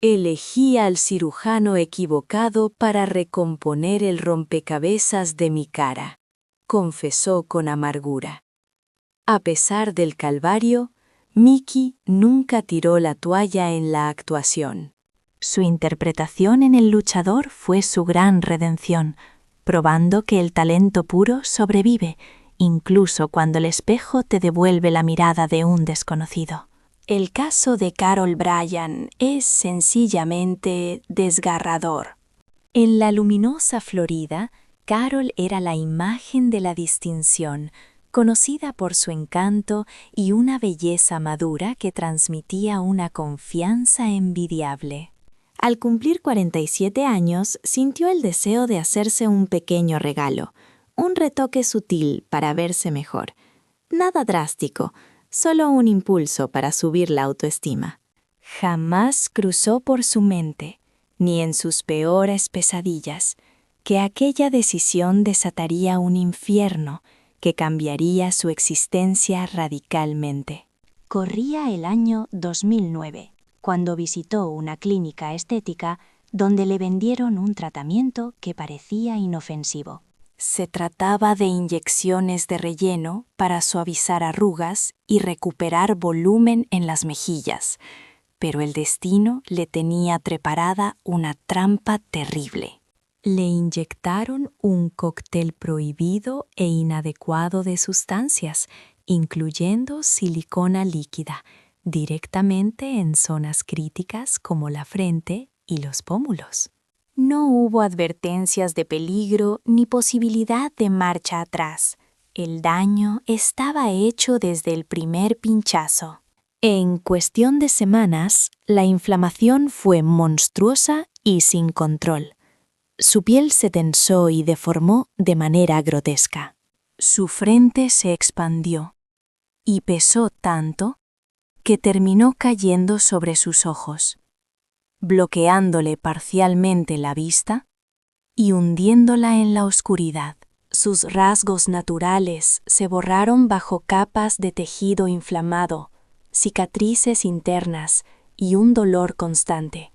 Elegí al cirujano equivocado para recomponer el rompecabezas de mi cara, confesó con amargura. A pesar del calvario, Mickey nunca tiró la toalla en la actuación. Su interpretación en El luchador fue su gran redención, probando que el talento puro sobrevive, incluso cuando el espejo te devuelve la mirada de un desconocido. El caso de Carol Bryan es sencillamente desgarrador. En la luminosa Florida, Carol era la imagen de la distinción, conocida por su encanto y una belleza madura que transmitía una confianza envidiable. Al cumplir 47 años, sintió el deseo de hacerse un pequeño regalo, un retoque sutil para verse mejor. Nada drástico, solo un impulso para subir la autoestima. Jamás cruzó por su mente, ni en sus peores pesadillas, que aquella decisión desataría un infierno que cambiaría su existencia radicalmente. Corría el año 2009, cuando visitó una clínica estética donde le vendieron un tratamiento que parecía inofensivo. Se trataba de inyecciones de relleno para suavizar arrugas y recuperar volumen en las mejillas, pero el destino le tenía preparada una trampa terrible. Le inyectaron un cóctel prohibido e inadecuado de sustancias, incluyendo silicona líquida, directamente en zonas críticas como la frente y los pómulos. No hubo advertencias de peligro ni posibilidad de marcha atrás. El daño estaba hecho desde el primer pinchazo. En cuestión de semanas, la inflamación fue monstruosa y sin control. Su piel se tensó y deformó de manera grotesca. Su frente se expandió y pesó tanto que terminó cayendo sobre sus ojos, bloqueándole parcialmente la vista y hundiéndola en la oscuridad. Sus rasgos naturales se borraron bajo capas de tejido inflamado, cicatrices internas y un dolor constante.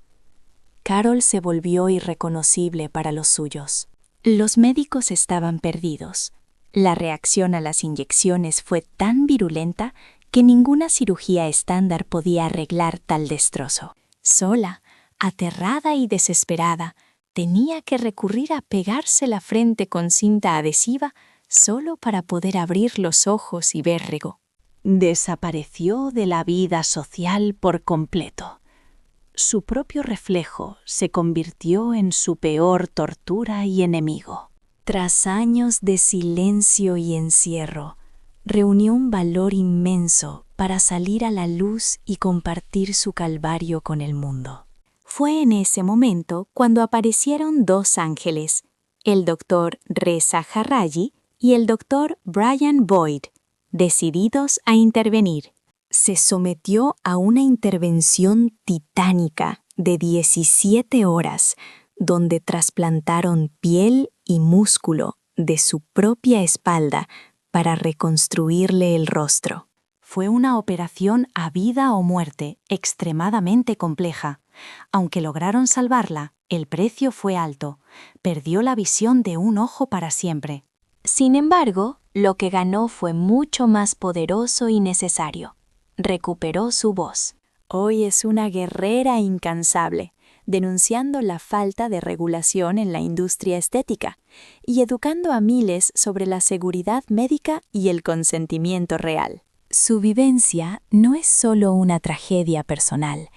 Carol se volvió irreconocible para los suyos. Los médicos estaban perdidos. La reacción a las inyecciones fue tan virulenta que ninguna cirugía estándar podía arreglar tal destrozo. Sola, aterrada y desesperada, tenía que recurrir a pegarse la frente con cinta adhesiva solo para poder abrir los ojos y ver Rigo. Desapareció de la vida social por completo. Su propio reflejo se convirtió en su peor tortura y enemigo. Tras años de silencio y encierro, reunió un valor inmenso para salir a la luz y compartir su calvario con el mundo. Fue en ese momento cuando aparecieron dos ángeles, el Dr. Reza Harraji y el Dr. Brian Boyd, decididos a intervenir. Se sometió a una intervención titánica de 17 horas, donde trasplantaron piel y músculo de su propia espalda para reconstruirle el rostro. Fue una operación a vida o muerte extremadamente compleja. Aunque lograron salvarla, el precio fue alto. Perdió la visión de un ojo para siempre. Sin embargo, lo que ganó fue mucho más poderoso y necesario. Recuperó su voz. Hoy es una guerrera incansable, denunciando la falta de regulación en la industria estética y educando a miles sobre la seguridad médica y el consentimiento real. Su vivencia no es solo una tragedia personal,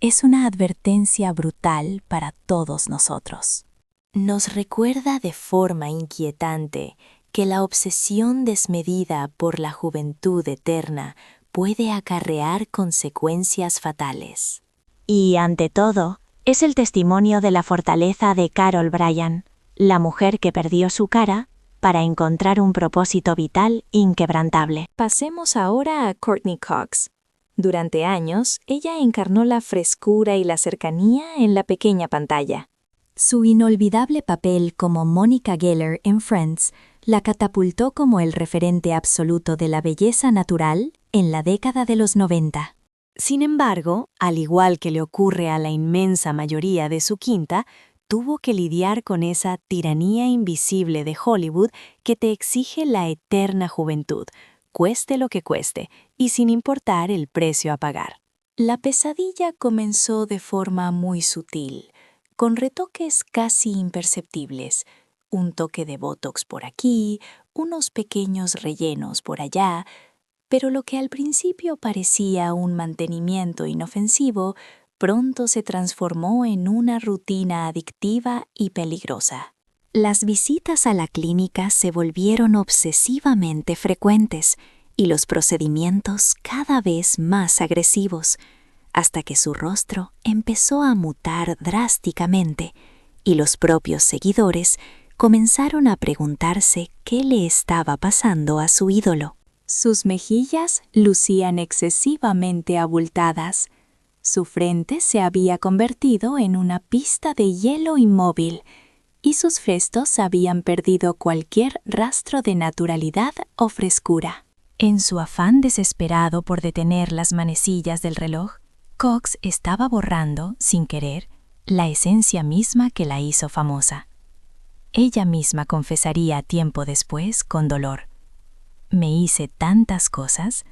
es una advertencia brutal para todos nosotros. Nos recuerda de forma inquietante que la obsesión desmedida por la juventud eterna puede acarrear consecuencias fatales. Y ante todo, es el testimonio de la fortaleza de Carol Bryan, la mujer que perdió su cara para encontrar un propósito vital inquebrantable. Pasemos ahora a Courteney Cox. Durante años, ella encarnó la frescura y la cercanía en la pequeña pantalla. Su inolvidable papel como Monica Geller en Friends la catapultó como el referente absoluto de la belleza natural en la década de los 90. Sin embargo, al igual que le ocurre a la inmensa mayoría de su quinta, tuvo que lidiar con esa tiranía invisible de Hollywood que te exige la eterna juventud, cueste lo que cueste, y sin importar el precio a pagar. La pesadilla comenzó de forma muy sutil, con retoques casi imperceptibles, un toque de botox por aquí, unos pequeños rellenos por allá, pero lo que al principio parecía un mantenimiento inofensivo, pronto se transformó en una rutina adictiva y peligrosa. Las visitas a la clínica se volvieron obsesivamente frecuentes y los procedimientos cada vez más agresivos, hasta que su rostro empezó a mutar drásticamente y los propios seguidores comenzaron a preguntarse qué le estaba pasando a su ídolo. Sus mejillas lucían excesivamente abultadas. Su frente se había convertido en una pista de hielo inmóvil y sus frestos habían perdido cualquier rastro de naturalidad o frescura. En su afán desesperado por detener las manecillas del reloj, Cox estaba borrando, sin querer, la esencia misma que la hizo famosa. Ella misma confesaría tiempo después con dolor: me hice tantas cosas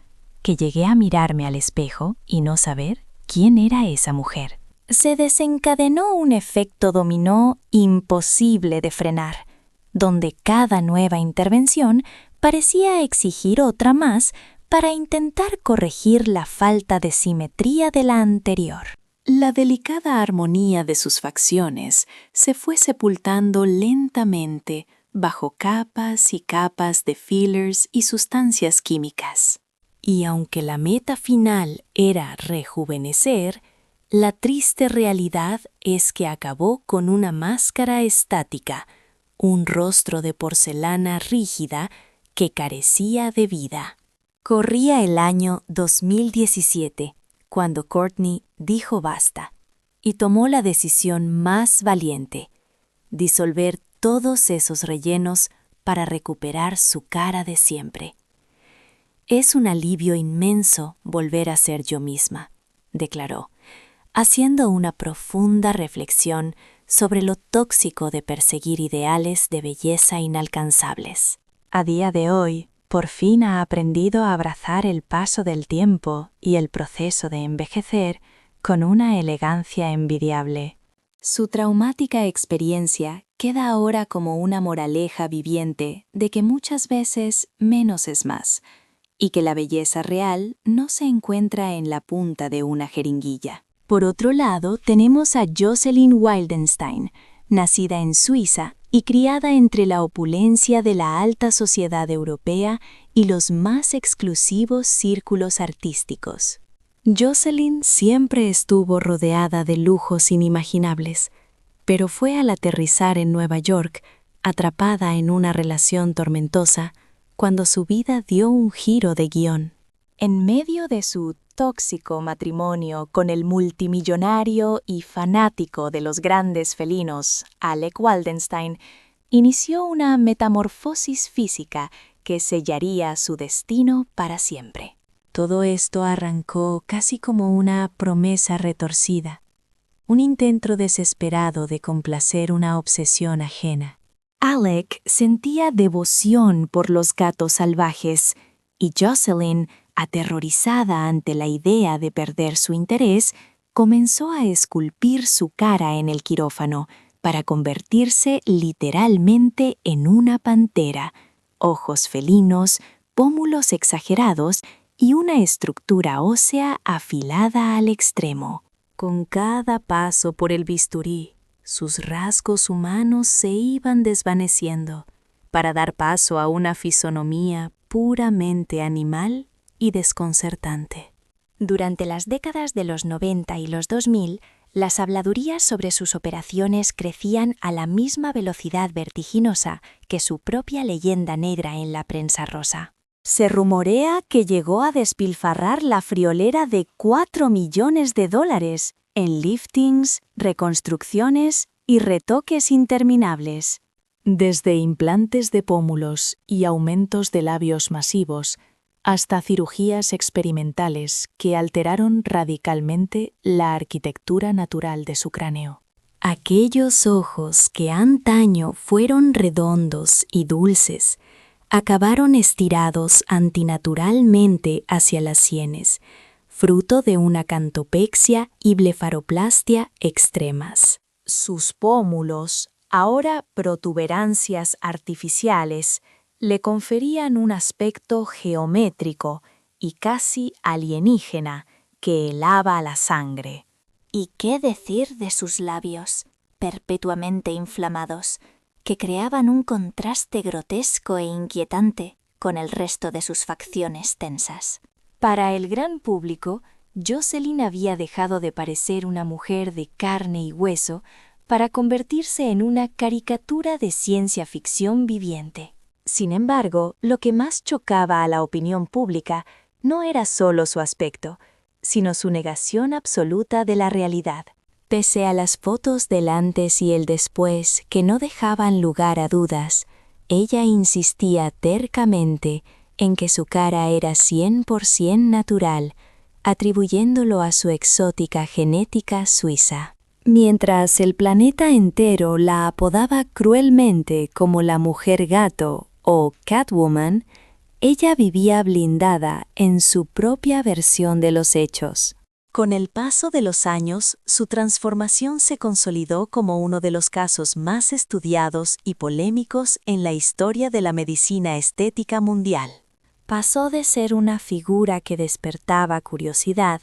que llegué a mirarme al espejo y no saber quién era esa mujer. Se desencadenó un efecto dominó imposible de frenar, donde cada nueva intervención parecía exigir otra más para intentar corregir la falta de simetría de la anterior. La delicada armonía de sus facciones se fue sepultando lentamente bajo capas y capas de fillers y sustancias químicas. Y aunque la meta final era rejuvenecer, la triste realidad es que acabó con una máscara estática, un rostro de porcelana rígida que carecía de vida. Corría el año 2017, cuando Kourtney dijo basta, y tomó la decisión más valiente: disolver todos esos rellenos para recuperar su cara de siempre. Es un alivio inmenso volver a ser yo misma, declaró, haciendo una profunda reflexión sobre lo tóxico de perseguir ideales de belleza inalcanzables. A día de hoy, por fin ha aprendido a abrazar el paso del tiempo y el proceso de envejecer con una elegancia envidiable. Su traumática experiencia queda ahora como una moraleja viviente de que muchas veces menos es más, y que la belleza real no se encuentra en la punta de una jeringuilla. Por otro lado, tenemos a Jocelyn Wildenstein, nacida en Suiza y criada entre la opulencia de la alta sociedad europea y los más exclusivos círculos artísticos. Jocelyn siempre estuvo rodeada de lujos inimaginables, pero fue al aterrizar en Nueva York, atrapada en una relación tormentosa, cuando su vida dio un giro de guión. En medio de su tóxico matrimonio con el multimillonario y fanático de los grandes felinos, Alec Wildenstein, inició una metamorfosis física que sellaría su destino para siempre. Todo esto arrancó casi como una promesa retorcida, un intento desesperado de complacer una obsesión ajena. Alec sentía devoción por los gatos salvajes y Jocelyn, aterrorizada ante la idea de perder su interés, comenzó a esculpir su cara en el quirófano para convertirse literalmente en una pantera, ojos felinos, pómulos exagerados y una estructura ósea afilada al extremo. Con cada paso por el bisturí, sus rasgos humanos se iban desvaneciendo para dar paso a una fisonomía puramente animal y desconcertante. Durante las décadas de los 90 y los 2000, las habladurías sobre sus operaciones crecían a la misma velocidad vertiginosa que su propia leyenda negra en la prensa rosa. Se rumorea que llegó a despilfarrar la friolera de $4 millones en liftings, reconstrucciones y retoques interminables. Desde implantes de pómulos y aumentos de labios masivos, hasta cirugías experimentales que alteraron radicalmente la arquitectura natural de su cráneo. Aquellos ojos que antaño fueron redondos y dulces, acabaron estirados antinaturalmente hacia las sienes, fruto de una cantopexia y blefaroplastia extremas. Sus pómulos, ahora protuberancias artificiales, le conferían un aspecto geométrico y casi alienígena que helaba la sangre. ¿Y qué decir de sus labios, perpetuamente inflamados, que creaban un contraste grotesco e inquietante con el resto de sus facciones tensas? Para el gran público, Jocelyn había dejado de parecer una mujer de carne y hueso para convertirse en una caricatura de ciencia ficción viviente. Sin embargo, lo que más chocaba a la opinión pública no era solo su aspecto, sino su negación absoluta de la realidad. Pese a las fotos del antes y el después que no dejaban lugar a dudas, ella insistía tercamente en que su cara era 100% natural, atribuyéndolo a su exótica genética suiza. Mientras el planeta entero la apodaba cruelmente como la mujer gato o Catwoman, ella vivía blindada en su propia versión de los hechos. Con el paso de los años, su transformación se consolidó como uno de los casos más estudiados y polémicos en la historia de la medicina estética mundial. Pasó de ser una figura que despertaba curiosidad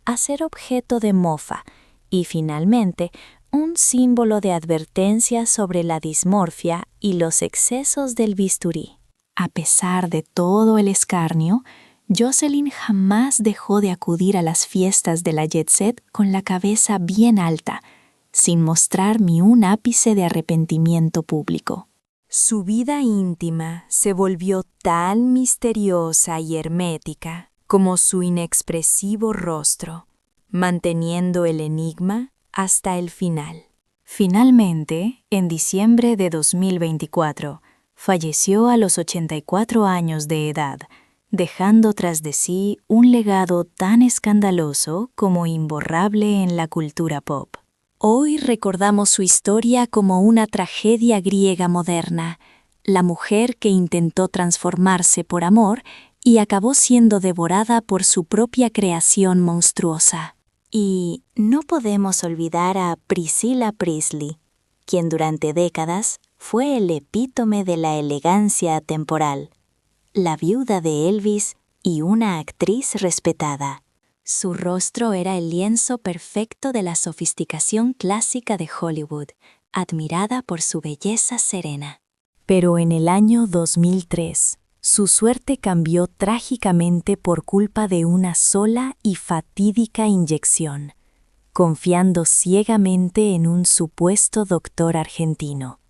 a ser objeto de mofa y, finalmente, un símbolo de advertencia sobre la dismorfia y los excesos del bisturí. A pesar de todo el escarnio, Jocelyn jamás dejó de acudir a las fiestas de la jet set con la cabeza bien alta, sin mostrar ni un ápice de arrepentimiento público. Su vida íntima se volvió tan misteriosa y hermética como su inexpresivo rostro, manteniendo el enigma hasta el final. Finalmente, en diciembre de 2024, falleció a los 84 años de edad, dejando tras de sí un legado tan escandaloso como imborrable en la cultura pop. Hoy recordamos su historia como una tragedia griega moderna, la mujer que intentó transformarse por amor y acabó siendo devorada por su propia creación monstruosa. Y no podemos olvidar a Priscilla Presley, quien durante décadas fue el epítome de la elegancia atemporal, la viuda de Elvis y una actriz respetada. Su rostro era el lienzo perfecto de la sofisticación clásica de Hollywood, admirada por su belleza serena. Pero en el año 2003, su suerte cambió trágicamente por culpa de una sola y fatídica inyección, confiando ciegamente en un supuesto doctor argentino,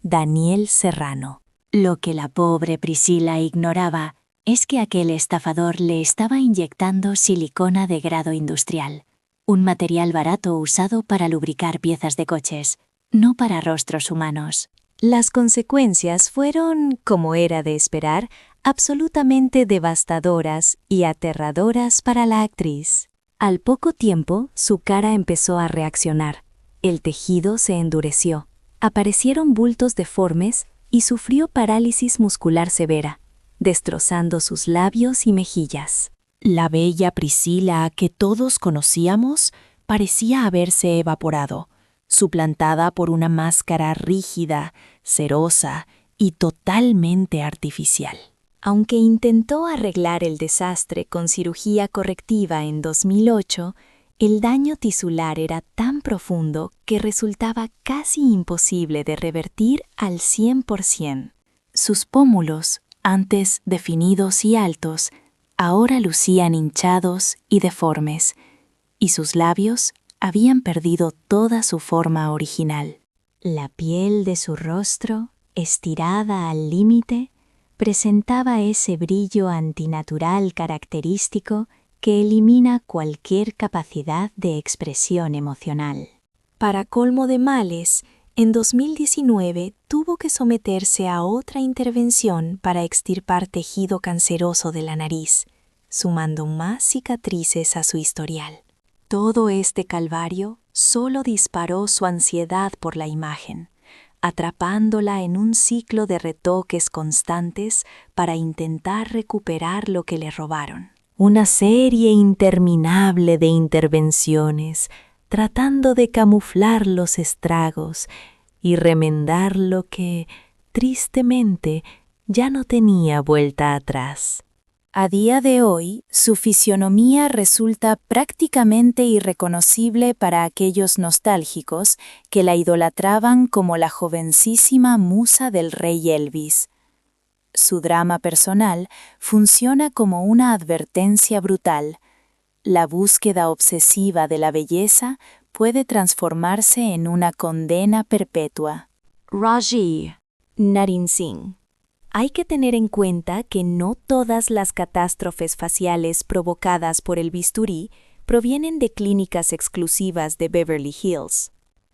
Daniel Serrano. Lo que la pobre Priscilla ignoraba es que aquel estafador le estaba inyectando silicona de grado industrial, un material barato usado para lubricar piezas de coches, no para rostros humanos. Las consecuencias fueron, como era de esperar, absolutamente devastadoras y aterradoras para la actriz. Al poco tiempo, su cara empezó a reaccionar. El tejido se endureció, aparecieron bultos deformes y sufrió parálisis muscular severa, destrozando sus labios y mejillas. La bella Priscilla que todos conocíamos parecía haberse evaporado, suplantada por una máscara rígida, cerosa y totalmente artificial. Aunque intentó arreglar el desastre con cirugía correctiva en 2008, el daño tisular era tan profundo que resultaba casi imposible de revertir al 100%. Sus pómulos, antes definidos y altos, ahora lucían hinchados y deformes, y sus labios habían perdido toda su forma original. La piel de su rostro, estirada al límite, presentaba ese brillo antinatural característico que elimina cualquier capacidad de expresión emocional. Para colmo de males, en 2019 tuvo que someterse a otra intervención para extirpar tejido canceroso de la nariz, sumando más cicatrices a su historial. Todo este calvario solo disparó su ansiedad por la imagen, atrapándola en un ciclo de retoques constantes para intentar recuperar lo que le robaron. Una serie interminable de intervenciones, tratando de camuflar los estragos y remendar lo que, tristemente, ya no tenía vuelta atrás. A día de hoy, su fisionomía resulta prácticamente irreconocible para aquellos nostálgicos que la idolatraban como la jovencísima musa del rey Elvis. Su drama personal funciona como una advertencia brutal. La búsqueda obsesiva de la belleza puede transformarse en una condena perpetua. Raji Naren Singh. Hay que tener en cuenta que no todas las catástrofes faciales provocadas por el bisturí provienen de clínicas exclusivas de Beverly Hills.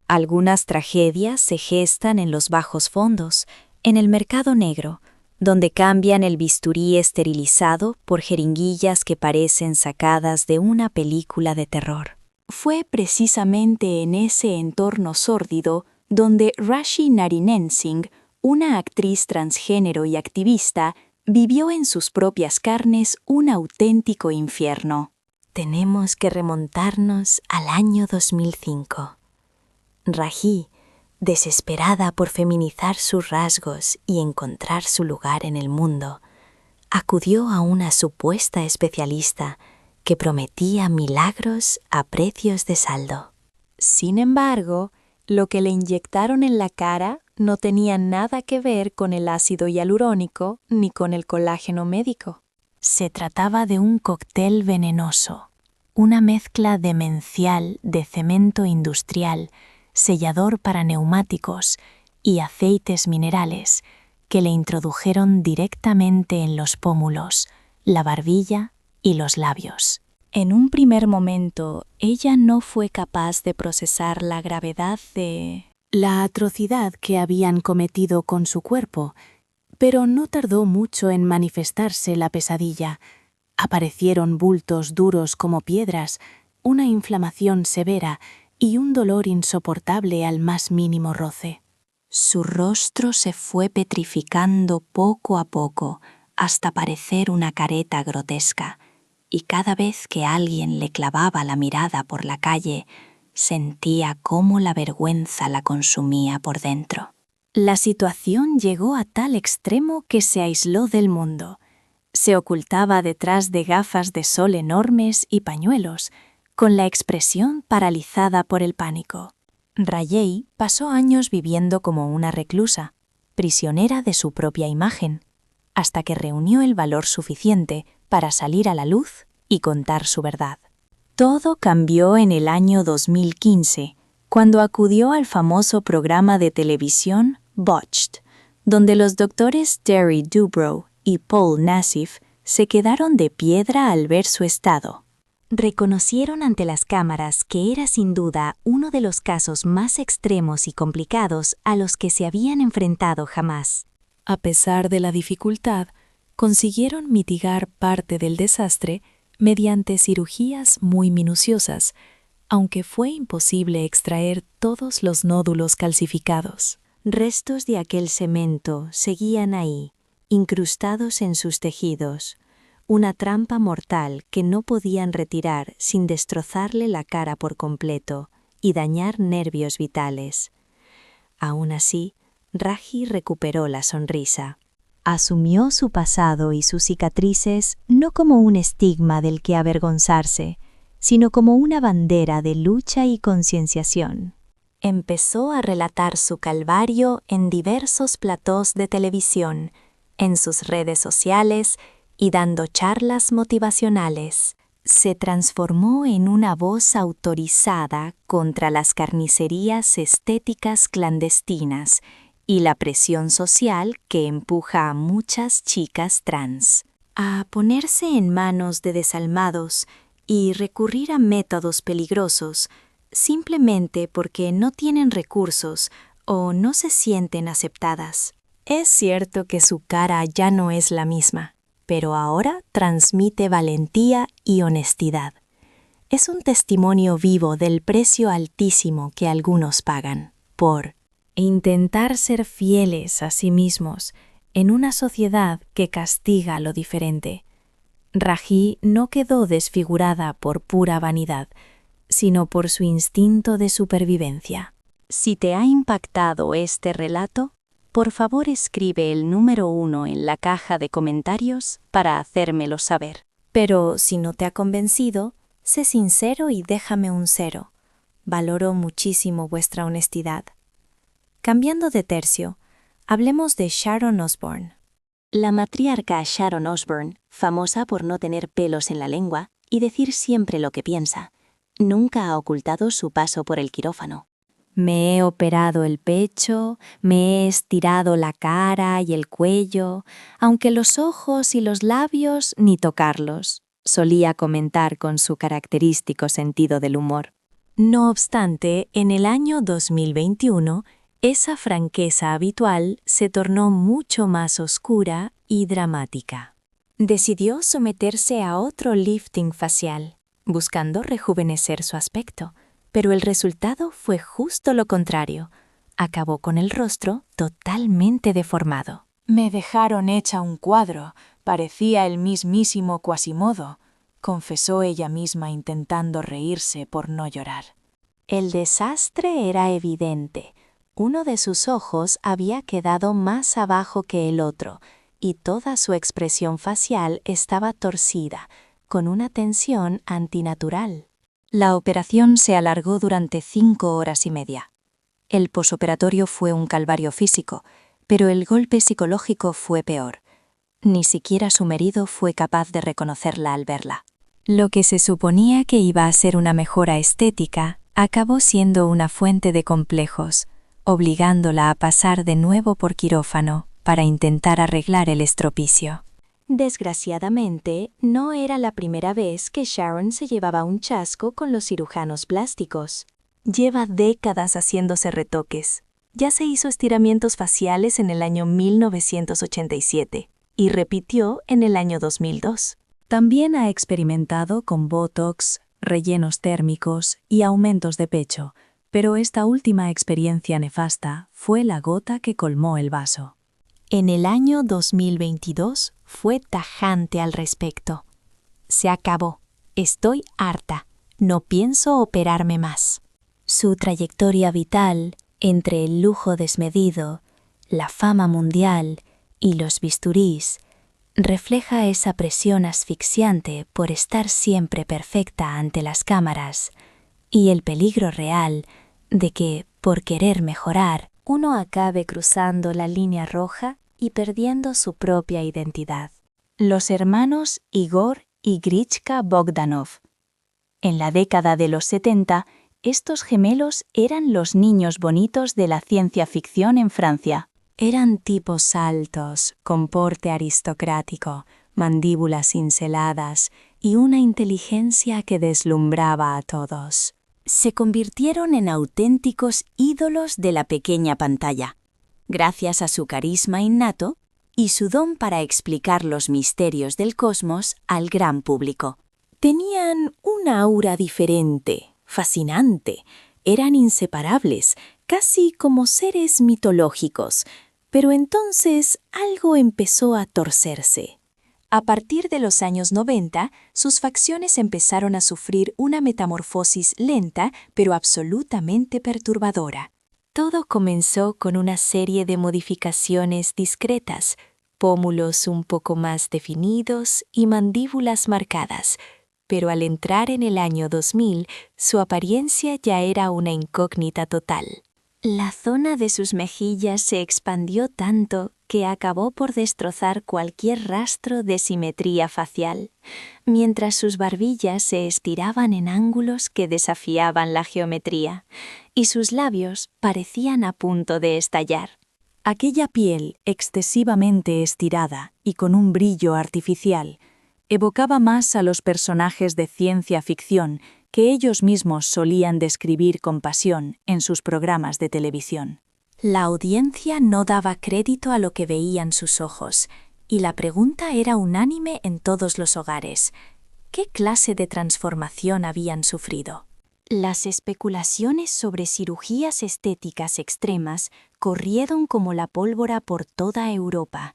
Algunas tragedias se gestan en los bajos fondos, en el mercado negro, donde cambian el bisturí esterilizado por jeringuillas que parecen sacadas de una película de terror. Fue precisamente en ese entorno sórdido donde Raji Naren Singh, una actriz transgénero y activista, vivió en sus propias carnes un auténtico infierno. Tenemos que remontarnos al año 2005. Raji, desesperada por feminizar sus rasgos y encontrar su lugar en el mundo, acudió a una supuesta especialista que prometía milagros a precios de saldo. Sin embargo, lo que le inyectaron en la cara no tenía nada que ver con el ácido hialurónico ni con el colágeno médico. Se trataba de un cóctel venenoso, una mezcla demencial de cemento industrial, sellador para neumáticos y aceites minerales que le introdujeron directamente en los pómulos, la barbilla y los labios. En un primer momento, ella no fue capaz de procesar la gravedad de la atrocidad que habían cometido con su cuerpo, pero no tardó mucho en manifestarse la pesadilla. Aparecieron bultos duros como piedras, una inflamación severa y un dolor insoportable al más mínimo roce. Su rostro se fue petrificando poco a poco hasta parecer una careta grotesca, y cada vez que alguien le clavaba la mirada por la calle, sentía cómo la vergüenza la consumía por dentro. La situación llegó a tal extremo que se aisló del mundo. Se ocultaba detrás de gafas de sol enormes y pañuelos, con la expresión paralizada por el pánico. Rayei pasó años viviendo como una reclusa, prisionera de su propia imagen, hasta que reunió el valor suficiente para salir a la luz y contar su verdad. Todo cambió en el año 2015, cuando acudió al famoso programa de televisión Botched, donde los doctores Terry Dubrow y Paul Nassif se quedaron de piedra al ver su estado. Reconocieron ante las cámaras que era sin duda uno de los casos más extremos y complicados a los que se habían enfrentado jamás. A pesar de la dificultad, consiguieron mitigar parte del desastre mediante cirugías muy minuciosas, aunque fue imposible extraer todos los nódulos calcificados. Restos de aquel cemento seguían ahí, incrustados en sus tejidos, una trampa mortal que no podían retirar sin destrozarle la cara por completo y dañar nervios vitales. Aún así, Raji recuperó la sonrisa. Asumió su pasado y sus cicatrices no como un estigma del que avergonzarse, sino como una bandera de lucha y concienciación. Empezó a relatar su calvario en diversos platós de televisión, en sus redes sociales y dando charlas motivacionales. Se transformó en una voz autorizada contra las carnicerías estéticas clandestinas y la presión social que empuja a muchas chicas trans a ponerse en manos de desalmados y recurrir a métodos peligrosos simplemente porque no tienen recursos o no se sienten aceptadas. Es cierto que su cara ya no es la misma, pero ahora transmite valentía y honestidad. Es un testimonio vivo del precio altísimo que algunos pagan por intentar ser fieles a sí mismos en una sociedad que castiga lo diferente. Raji no quedó desfigurada por pura vanidad, sino por su instinto de supervivencia. Si te ha impactado este relato, por favor escribe el número 1 en la caja de comentarios para hacérmelo saber. Pero si no te ha convencido, sé sincero y déjame un 0. Valoro muchísimo vuestra honestidad. Cambiando de tercio, hablemos de Sharon Osbourne. La matriarca Sharon Osbourne, famosa por no tener pelos en la lengua y decir siempre lo que piensa, nunca ha ocultado su paso por el quirófano. Me he operado el pecho, me he estirado la cara y el cuello, aunque los ojos y los labios ni tocarlos, solía comentar con su característico sentido del humor. No obstante, en el año 2021, esa franqueza habitual se tornó mucho más oscura y dramática. Decidió someterse a otro lifting facial, buscando rejuvenecer su aspecto, pero el resultado fue justo lo contrario. Acabó con el rostro totalmente deformado. Me dejaron hecha un cuadro, parecía el mismísimo Quasimodo, confesó ella misma intentando reírse por no llorar. El desastre era evidente. Uno de sus ojos había quedado más abajo que el otro, y toda su expresión facial estaba torcida, con una tensión antinatural. La operación se alargó durante 5 horas y media. El posoperatorio fue un calvario físico, pero el golpe psicológico fue peor. Ni siquiera su marido fue capaz de reconocerla al verla. Lo que se suponía que iba a ser una mejora estética acabó siendo una fuente de complejos, obligándola a pasar de nuevo por quirófano para intentar arreglar el estropicio. Desgraciadamente, no era la primera vez que Sharon se llevaba un chasco con los cirujanos plásticos. Lleva décadas haciéndose retoques. Ya se hizo estiramientos faciales en el año 1987 y repitió en el año 2002. También ha experimentado con Botox, rellenos térmicos y aumentos de pecho, pero esta última experiencia nefasta fue la gota que colmó el vaso. En el año 2022 fue tajante al respecto. Se acabó. Estoy harta. No pienso operarme más. Su trayectoria vital, entre el lujo desmedido, la fama mundial y los bisturís, refleja esa presión asfixiante por estar siempre perfecta ante las cámaras y el peligro real de que, por querer mejorar, uno acabe cruzando la línea roja y perdiendo su propia identidad. Los hermanos Igor y Grichka Bogdanov. En la década de los 70, estos gemelos eran los niños bonitos de la ciencia ficción en Francia. Eran tipos altos, con porte aristocrático, mandíbulas cinceladas y una inteligencia que deslumbraba a todos. Se convirtieron en auténticos ídolos de la pequeña pantalla, gracias a su carisma innato y su don para explicar los misterios del cosmos al gran público. Tenían una aura diferente, fascinante, eran inseparables, casi como seres mitológicos, pero entonces algo empezó a torcerse. A partir de los años 90, sus facciones empezaron a sufrir una metamorfosis lenta pero absolutamente perturbadora. Todo comenzó con una serie de modificaciones discretas, pómulos un poco más definidos y mandíbulas marcadas, pero al entrar en el año 2000, su apariencia ya era una incógnita total. La zona de sus mejillas se expandió tanto que acabó por destrozar cualquier rastro de simetría facial, mientras sus barbillas se estiraban en ángulos que desafiaban la geometría, y sus labios parecían a punto de estallar. Aquella piel excesivamente estirada y con un brillo artificial evocaba más a los personajes de ciencia ficción que ellos mismos solían describir con pasión en sus programas de televisión. La audiencia no daba crédito a lo que veían sus ojos, y la pregunta era unánime en todos los hogares: ¿qué clase de transformación habían sufrido? Las especulaciones sobre cirugías estéticas extremas corrieron como la pólvora por toda Europa,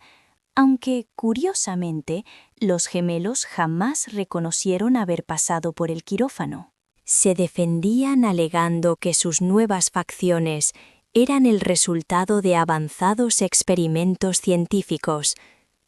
aunque, curiosamente, los gemelos jamás reconocieron haber pasado por el quirófano. Se defendían alegando que sus nuevas facciones eran el resultado de avanzados experimentos científicos,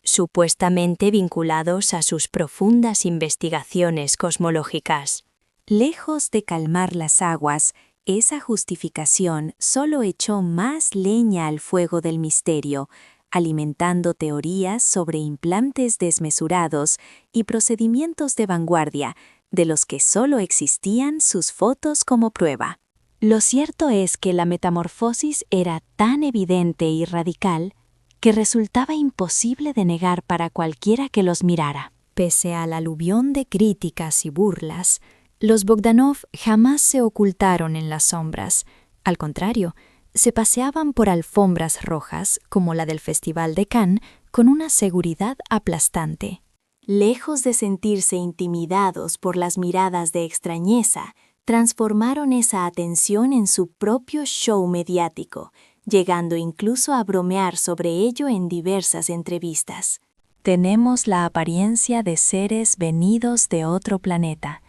supuestamente vinculados a sus profundas investigaciones cosmológicas. Lejos de calmar las aguas, esa justificación solo echó más leña al fuego del misterio, alimentando teorías sobre implantes desmesurados y procedimientos de vanguardia, de los que solo existían sus fotos como prueba. Lo cierto es que la metamorfosis era tan evidente y radical que resultaba imposible de negar para cualquiera que los mirara. Pese al aluvión de críticas y burlas, los Bogdanov jamás se ocultaron en las sombras. Al contrario, se paseaban por alfombras rojas, como la del Festival de Cannes, con una seguridad aplastante. Lejos de sentirse intimidados por las miradas de extrañeza, transformaron esa atención en su propio show mediático, llegando incluso a bromear sobre ello en diversas entrevistas. Tenemos la apariencia de seres venidos de otro planeta,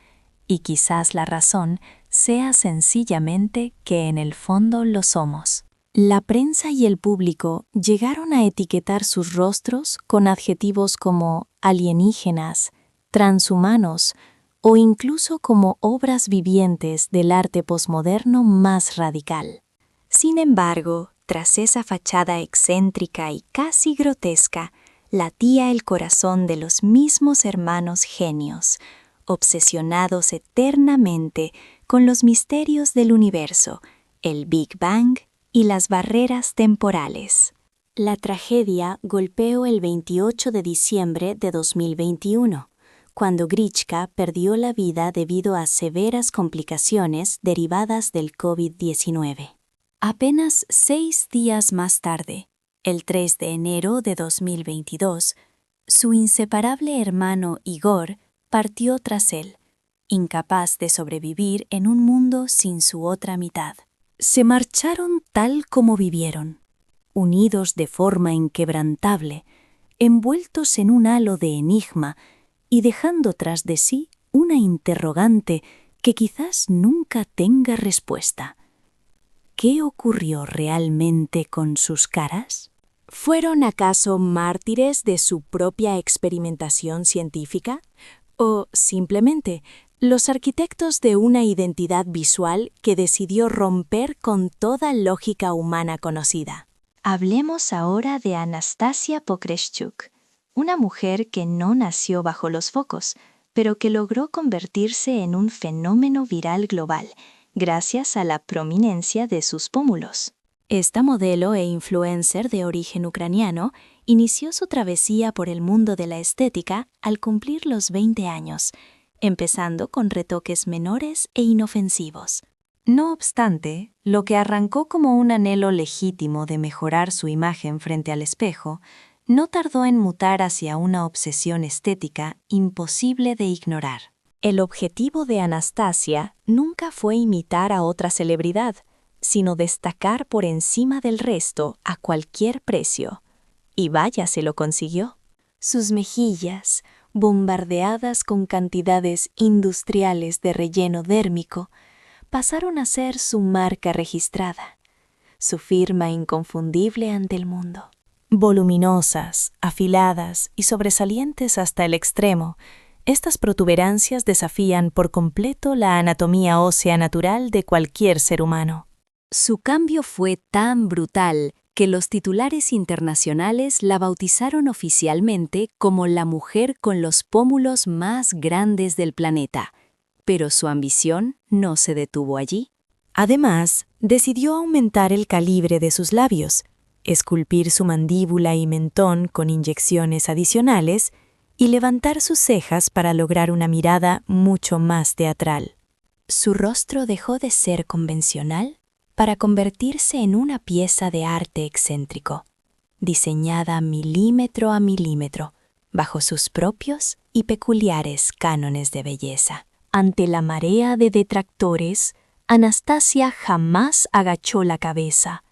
y quizás la razón sea sencillamente que en el fondo lo somos. La prensa y el público llegaron a etiquetar sus rostros con adjetivos como alienígenas, transhumanos o incluso como obras vivientes del arte posmoderno más radical. Sin embargo, tras esa fachada excéntrica y casi grotesca, latía el corazón de los mismos hermanos genios, obsesionados eternamente con los misterios del universo, el Big Bang y las barreras temporales. La tragedia golpeó el 28 de diciembre de 2021, cuando Grichka perdió la vida debido a severas complicaciones derivadas del COVID-19. Apenas 6 días más tarde, el 3 de enero de 2022, su inseparable hermano Igor partió tras él, incapaz de sobrevivir en un mundo sin su otra mitad. Se marcharon tal como vivieron, unidos de forma inquebrantable, envueltos en un halo de enigma y dejando tras de sí una interrogante que quizás nunca tenga respuesta. ¿Qué ocurrió realmente con sus caras? ¿Fueron acaso mártires de su propia experimentación científica? ¿O simplemente los arquitectos de una identidad visual que decidió romper con toda lógica humana conocida? Hablemos ahora de Anastasia Pokreschuk, una mujer que no nació bajo los focos, pero que logró convertirse en un fenómeno viral global, gracias a la prominencia de sus pómulos. Esta modelo e influencer de origen ucraniano inició su travesía por el mundo de la estética al cumplir los 20 años, empezando con retoques menores e inofensivos. No obstante, lo que arrancó como un anhelo legítimo de mejorar su imagen frente al espejo, no tardó en mutar hacia una obsesión estética imposible de ignorar. El objetivo de Anastasia nunca fue imitar a otra celebridad, sino destacar por encima del resto a cualquier precio. Y vaya, se lo consiguió. Sus mejillas, bombardeadas con cantidades industriales de relleno dérmico, pasaron a ser su marca registrada, su firma inconfundible ante el mundo. Voluminosas, afiladas y sobresalientes hasta el extremo, estas protuberancias desafían por completo la anatomía ósea natural de cualquier ser humano. Su cambio fue tan brutal que los titulares internacionales la bautizaron oficialmente como la mujer con los pómulos más grandes del planeta. Pero su ambición no se detuvo allí. Además, decidió aumentar el calibre de sus labios, esculpir su mandíbula y mentón con inyecciones adicionales y levantar sus cejas para lograr una mirada mucho más teatral. Su rostro dejó de ser convencional para convertirse en una pieza de arte excéntrico, diseñada milímetro a milímetro, bajo sus propios y peculiares cánones de belleza. Ante la marea de detractores, Anastasia jamás agachó la cabeza.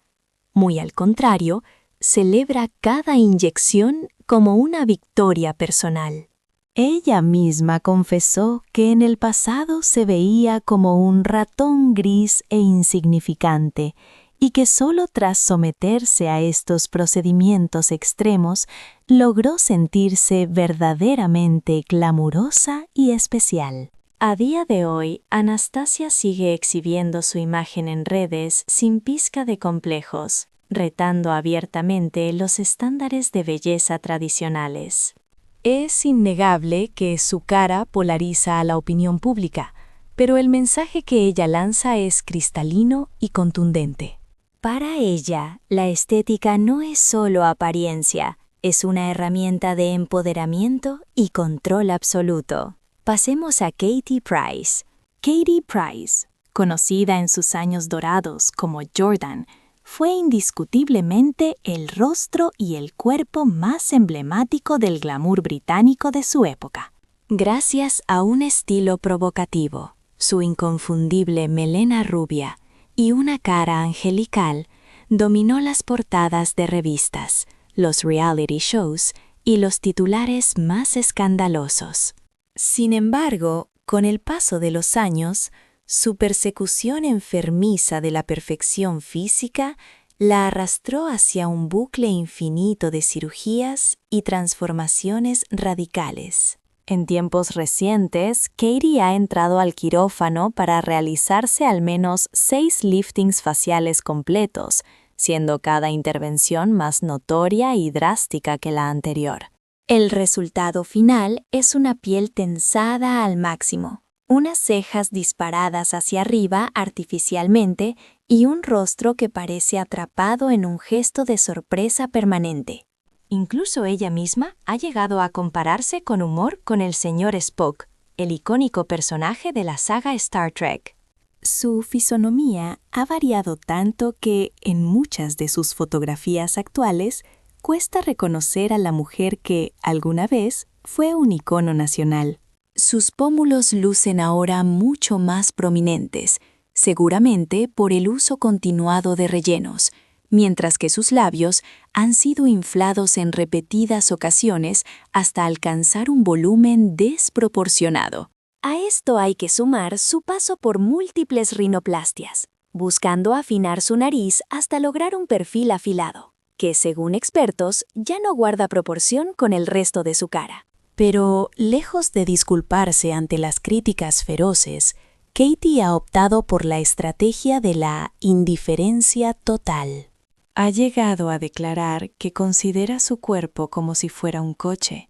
Muy al contrario, celebra cada inyección como una victoria personal. Ella misma confesó que en el pasado se veía como un ratón gris e insignificante y que solo tras someterse a estos procedimientos extremos logró sentirse verdaderamente glamurosa y especial. A día de hoy, Anastasia sigue exhibiendo su imagen en redes sin pizca de complejos, retando abiertamente los estándares de belleza tradicionales. Es innegable que su cara polariza a la opinión pública, pero el mensaje que ella lanza es cristalino y contundente. Para ella, la estética no es solo apariencia, es una herramienta de empoderamiento y control absoluto. Pasemos a Katie Price. Katie Price, conocida en sus años dorados como Jordan, fue indiscutiblemente el rostro y el cuerpo más emblemático del glamour británico de su época. Gracias a un estilo provocativo, su inconfundible melena rubia y una cara angelical, dominó las portadas de revistas, los reality shows y los titulares más escandalosos. Sin embargo, con el paso de los años, su persecución enfermiza de la perfección física la arrastró hacia un bucle infinito de cirugías y transformaciones radicales. En tiempos recientes, Katie ha entrado al quirófano para realizarse al menos 6 liftings faciales completos, siendo cada intervención más notoria y drástica que la anterior. El resultado final es una piel tensada al máximo, unas cejas disparadas hacia arriba artificialmente y un rostro que parece atrapado en un gesto de sorpresa permanente. Incluso ella misma ha llegado a compararse con humor con el señor Spock, el icónico personaje de la saga Star Trek. Su fisonomía ha variado tanto que, en muchas de sus fotografías actuales, cuesta reconocer a la mujer que, alguna vez, fue un icono nacional. Sus pómulos lucen ahora mucho más prominentes, seguramente por el uso continuado de rellenos, mientras que sus labios han sido inflados en repetidas ocasiones hasta alcanzar un volumen desproporcionado. A esto hay que sumar su paso por múltiples rinoplastias, buscando afinar su nariz hasta lograr un perfil afilado, que según expertos ya no guarda proporción con el resto de su cara. Pero, lejos de disculparse ante las críticas feroces, Katie ha optado por la estrategia de la indiferencia total. Ha llegado a declarar que considera su cuerpo como si fuera un coche.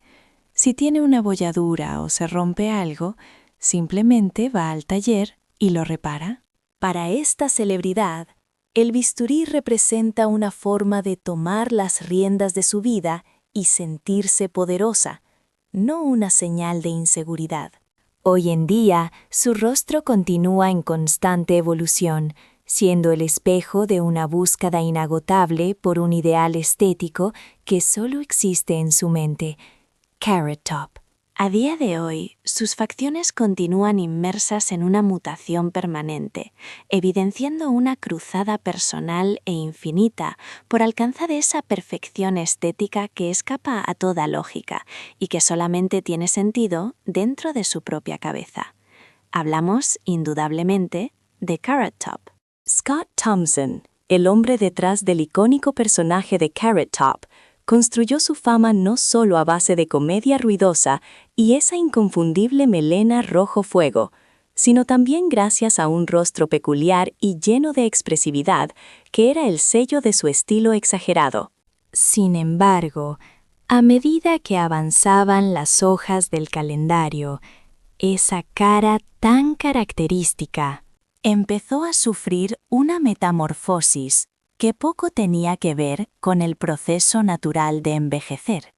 Si tiene una bolladura o se rompe algo, simplemente va al taller y lo repara. Para esta celebridad, el bisturí representa una forma de tomar las riendas de su vida y sentirse poderosa, no una señal de inseguridad. Hoy en día, su rostro continúa en constante evolución, siendo el espejo de una búsqueda inagotable por un ideal estético que solo existe en su mente. Carrot Top. A día de hoy, sus facciones continúan inmersas en una mutación permanente, evidenciando una cruzada personal e infinita por alcanzar esa perfección estética que escapa a toda lógica y que solamente tiene sentido dentro de su propia cabeza. Hablamos, indudablemente, de Carrot Top. Scott Thompson, el hombre detrás del icónico personaje de Carrot Top, construyó su fama no solo a base de comedia ruidosa y esa inconfundible melena rojo fuego, sino también gracias a un rostro peculiar y lleno de expresividad que era el sello de su estilo exagerado. Sin embargo, a medida que avanzaban las hojas del calendario, esa cara tan característica empezó a sufrir una metamorfosis que poco tenía que ver con el proceso natural de envejecer.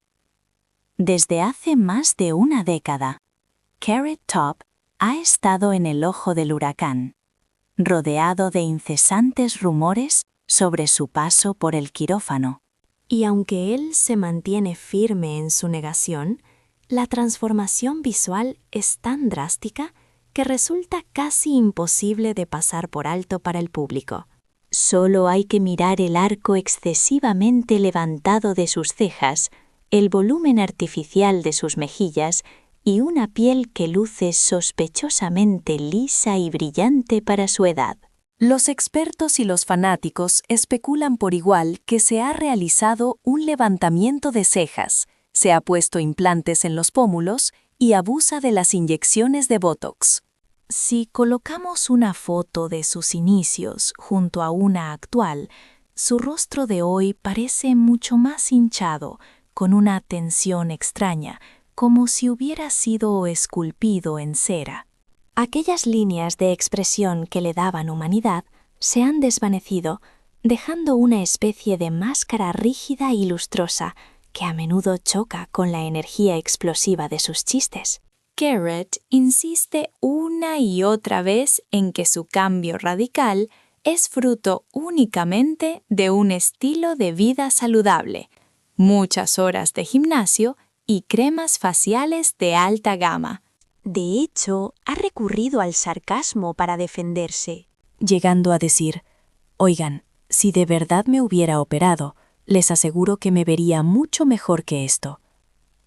Desde hace más de una década, Carrot Top ha estado en el ojo del huracán, rodeado de incesantes rumores sobre su paso por el quirófano. Y aunque él se mantiene firme en su negación, la transformación visual es tan drástica que resulta casi imposible de pasar por alto para el público. Solo hay que mirar el arco excesivamente levantado de sus cejas, el volumen artificial de sus mejillas y una piel que luce sospechosamente lisa y brillante para su edad. Los expertos y los fanáticos especulan por igual que se ha realizado un levantamiento de cejas, se ha puesto implantes en los pómulos y abusa de las inyecciones de Botox. Si colocamos una foto de sus inicios junto a una actual, su rostro de hoy parece mucho más hinchado, con una tensión extraña, como si hubiera sido esculpido en cera. Aquellas líneas de expresión que le daban humanidad se han desvanecido, dejando una especie de máscara rígida y lustrosa que a menudo choca con la energía explosiva de sus chistes. Carrot insiste una y otra vez en que su cambio radical es fruto únicamente de un estilo de vida saludable, muchas horas de gimnasio y cremas faciales de alta gama. De hecho, ha recurrido al sarcasmo para defenderse, llegando a decir: «Oigan, si de verdad me hubiera operado, les aseguro que me vería mucho mejor que esto».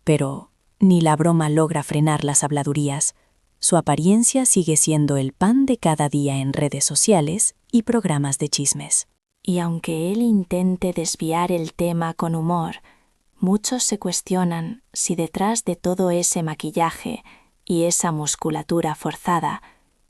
Pero ni la broma logra frenar las habladurías. Su apariencia sigue siendo el pan de cada día en redes sociales y programas de chismes. Y aunque él intente desviar el tema con humor, muchos se cuestionan si detrás de todo ese maquillaje y esa musculatura forzada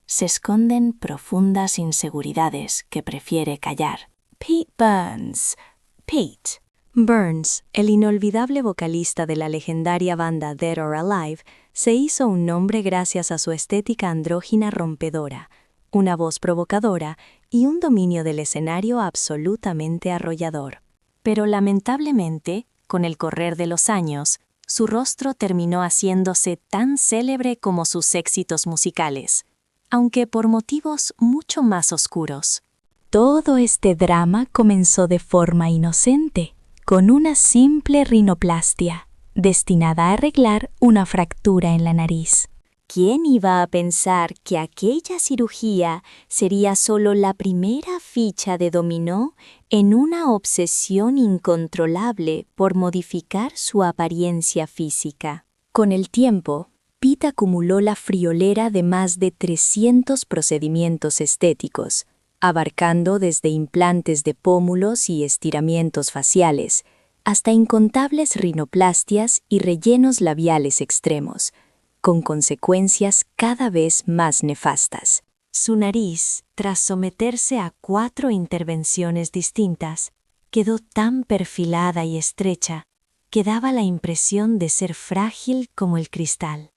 se esconden profundas inseguridades que prefiere callar. Pete Burns. Pete. Burns, el inolvidable vocalista de la legendaria banda Dead or Alive, se hizo un nombre gracias a su estética andrógina rompedora, una voz provocadora y un dominio del escenario absolutamente arrollador. Pero lamentablemente, con el correr de los años, su rostro terminó haciéndose tan célebre como sus éxitos musicales, aunque por motivos mucho más oscuros. Todo este drama comenzó de forma inocente, con una simple rinoplastia, destinada a arreglar una fractura en la nariz. ¿Quién iba a pensar que aquella cirugía sería solo la primera ficha de dominó en una obsesión incontrolable por modificar su apariencia física? Con el tiempo, Pete acumuló la friolera de más de 300 procedimientos estéticos, abarcando desde implantes de pómulos y estiramientos faciales, hasta incontables rinoplastias y rellenos labiales extremos, con consecuencias cada vez más nefastas. Su nariz, tras someterse a 4 intervenciones distintas, quedó tan perfilada y estrecha que daba la impresión de ser frágil como el cristal.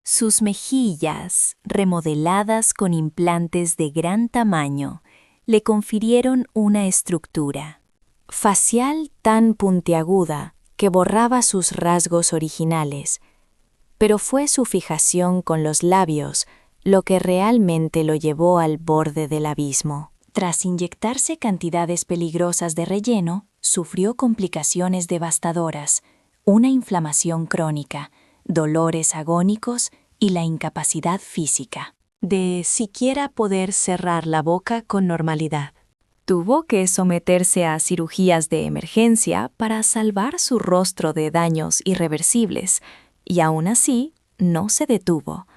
Sus mejillas, remodeladas con implantes de gran tamaño, le confirieron una estructura facial tan puntiaguda que borraba sus rasgos originales, pero fue su fijación con los labios lo que realmente lo llevó al borde del abismo. Tras inyectarse cantidades peligrosas de relleno, sufrió complicaciones devastadoras, una inflamación crónica, dolores agónicos y la incapacidad física de siquiera poder cerrar la boca con normalidad. Tuvo que someterse a cirugías de emergencia para salvar su rostro de daños irreversibles, y aún así no se detuvo.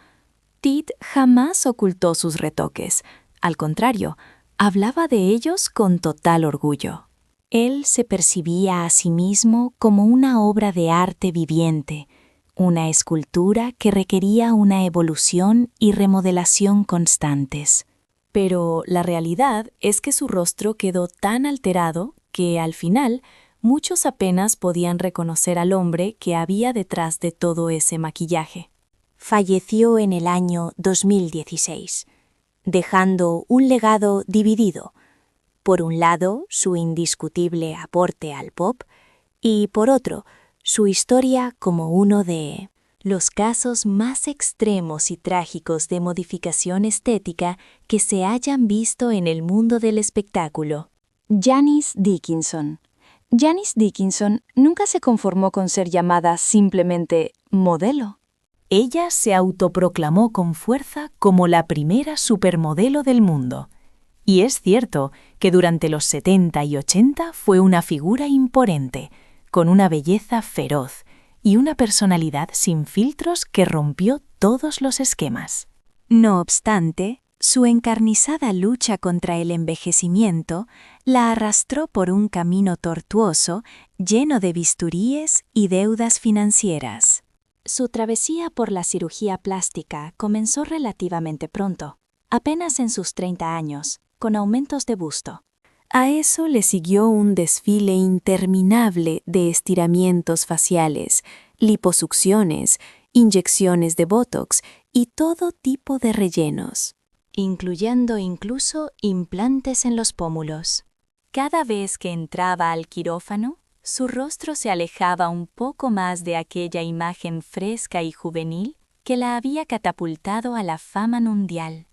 Pete jamás ocultó sus retoques, al contrario, hablaba de ellos con total orgullo. Él se percibía a sí mismo como una obra de arte viviente, una escultura que requería una evolución y remodelación constantes. Pero la realidad es que su rostro quedó tan alterado que, al final, muchos apenas podían reconocer al hombre que había detrás de todo ese maquillaje. Falleció en el año 2016, dejando un legado dividido. Por un lado, su indiscutible aporte al pop, y por otro, su historia como uno de los casos más extremos y trágicos de modificación estética que se hayan visto en el mundo del espectáculo. Janice Dickinson. Janice Dickinson nunca se conformó con ser llamada simplemente modelo. Ella se autoproclamó con fuerza como la primera supermodelo del mundo. Y es cierto que durante los 70 y 80 fue una figura imponente, con una belleza feroz y una personalidad sin filtros que rompió todos los esquemas. No obstante, su encarnizada lucha contra el envejecimiento la arrastró por un camino tortuoso lleno de bisturíes y deudas financieras. Su travesía por la cirugía plástica comenzó relativamente pronto, apenas en sus 30 años, con aumentos de busto. A eso le siguió un desfile interminable de estiramientos faciales, liposucciones, inyecciones de Botox y todo tipo de rellenos, incluyendo incluso implantes en los pómulos. Cada vez que entraba al quirófano, su rostro se alejaba un poco más de aquella imagen fresca y juvenil que la había catapultado a la fama mundial.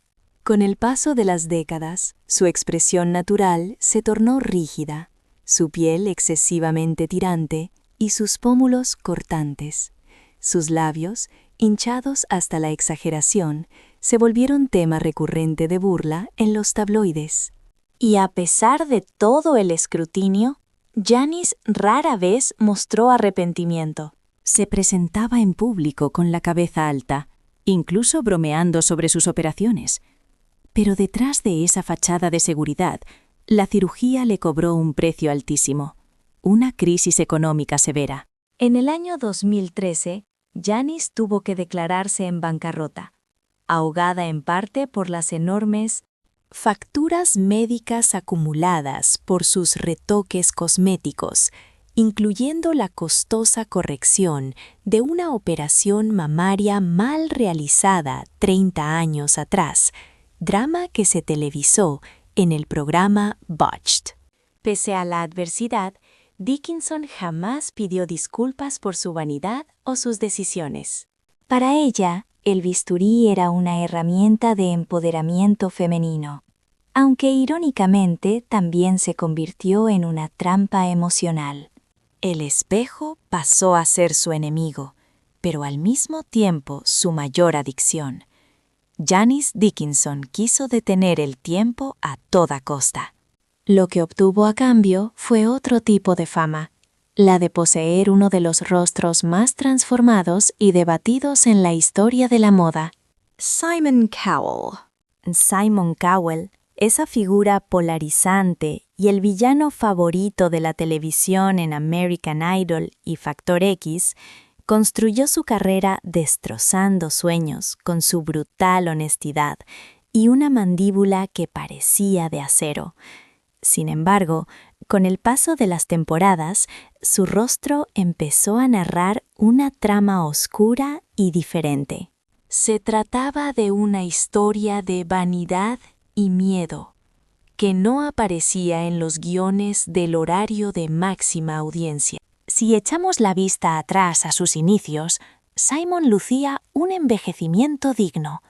Con el paso de las décadas, su expresión natural se tornó rígida, su piel excesivamente tirante y sus pómulos cortantes. Sus labios, hinchados hasta la exageración, se volvieron tema recurrente de burla en los tabloides. Y a pesar de todo el escrutinio, Janice rara vez mostró arrepentimiento. Se presentaba en público con la cabeza alta, incluso bromeando sobre sus operaciones. Pero detrás de esa fachada de seguridad, la cirugía le cobró un precio altísimo, una crisis económica severa. En el año 2013, Janice tuvo que declararse en bancarrota, ahogada en parte por las enormes facturas médicas acumuladas por sus retoques cosméticos, incluyendo la costosa corrección de una operación mamaria mal realizada 30 años atrás, drama que se televisó en el programa Botched. Pese a la adversidad, Dickinson jamás pidió disculpas por su vanidad o sus decisiones. Para ella, el bisturí era una herramienta de empoderamiento femenino, aunque irónicamente también se convirtió en una trampa emocional. El espejo pasó a ser su enemigo, pero al mismo tiempo su mayor adicción. Janice Dickinson quiso detener el tiempo a toda costa. Lo que obtuvo a cambio fue otro tipo de fama, la de poseer uno de los rostros más transformados y debatidos en la historia de la moda. Simon Cowell. Simon Cowell, esa figura polarizante y el villano favorito de la televisión en American Idol y Factor X, construyó su carrera destrozando sueños con su brutal honestidad y una mandíbula que parecía de acero. Sin embargo, con el paso de las temporadas, su rostro empezó a narrar una trama oscura y diferente. Se trataba de una historia de vanidad y miedo, que no aparecía en los guiones del horario de máxima audiencia. Si echamos la vista atrás a sus inicios, Simon lucía un envejecimiento digno,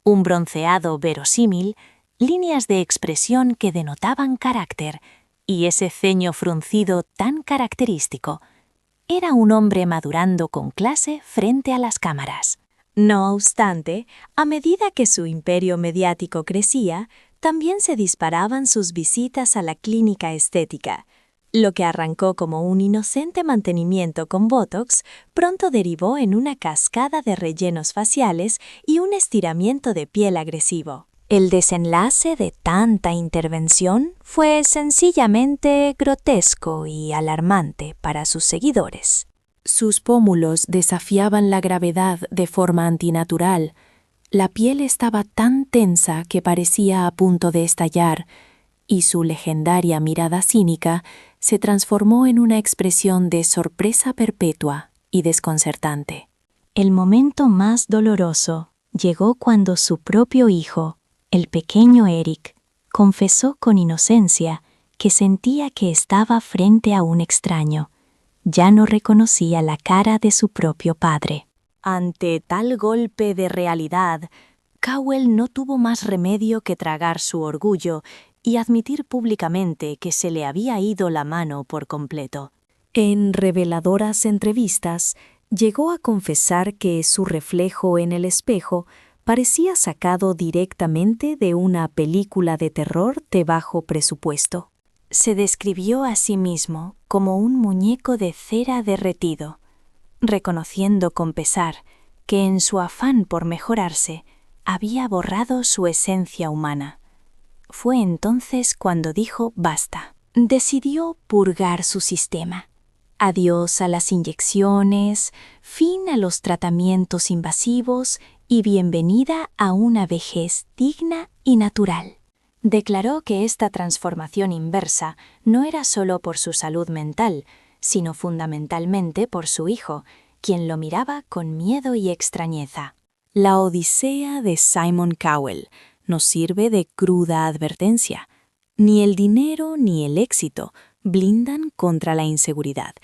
un bronceado verosímil, líneas de expresión que denotaban carácter y ese ceño fruncido tan característico. Era un hombre madurando con clase frente a las cámaras. No obstante, a medida que su imperio mediático crecía, también se disparaban sus visitas a la clínica estética. Lo que arrancó como un inocente mantenimiento con Botox, pronto derivó en una cascada de rellenos faciales y un estiramiento de piel agresivo. El desenlace de tanta intervención fue sencillamente grotesco y alarmante para sus seguidores. Sus pómulos desafiaban la gravedad de forma antinatural. La piel estaba tan tensa que parecía a punto de estallar, y su legendaria mirada cínica se transformó en una expresión de sorpresa perpetua y desconcertante. El momento más doloroso llegó cuando su propio hijo, el pequeño Eric, confesó con inocencia que sentía que estaba frente a un extraño. Ya no reconocía la cara de su propio padre. Ante tal golpe de realidad, Cowell no tuvo más remedio que tragar su orgullo y admitir públicamente que se le había ido la mano por completo. En reveladoras entrevistas, llegó a confesar que su reflejo en el espejo parecía sacado directamente de una película de terror de bajo presupuesto. Se describió a sí mismo como un muñeco de cera derretido, reconociendo con pesar que en su afán por mejorarse había borrado su esencia humana. Fue entonces cuando dijo basta. Decidió purgar su sistema. Adiós a las inyecciones, fin a los tratamientos invasivos y bienvenida a una vejez digna y natural. Declaró que esta transformación inversa no era solo por su salud mental, sino fundamentalmente por su hijo, quien lo miraba con miedo y extrañeza. La odisea de Simon Cowell nos sirve de cruda advertencia. Ni el dinero ni el éxito blindan contra la inseguridad,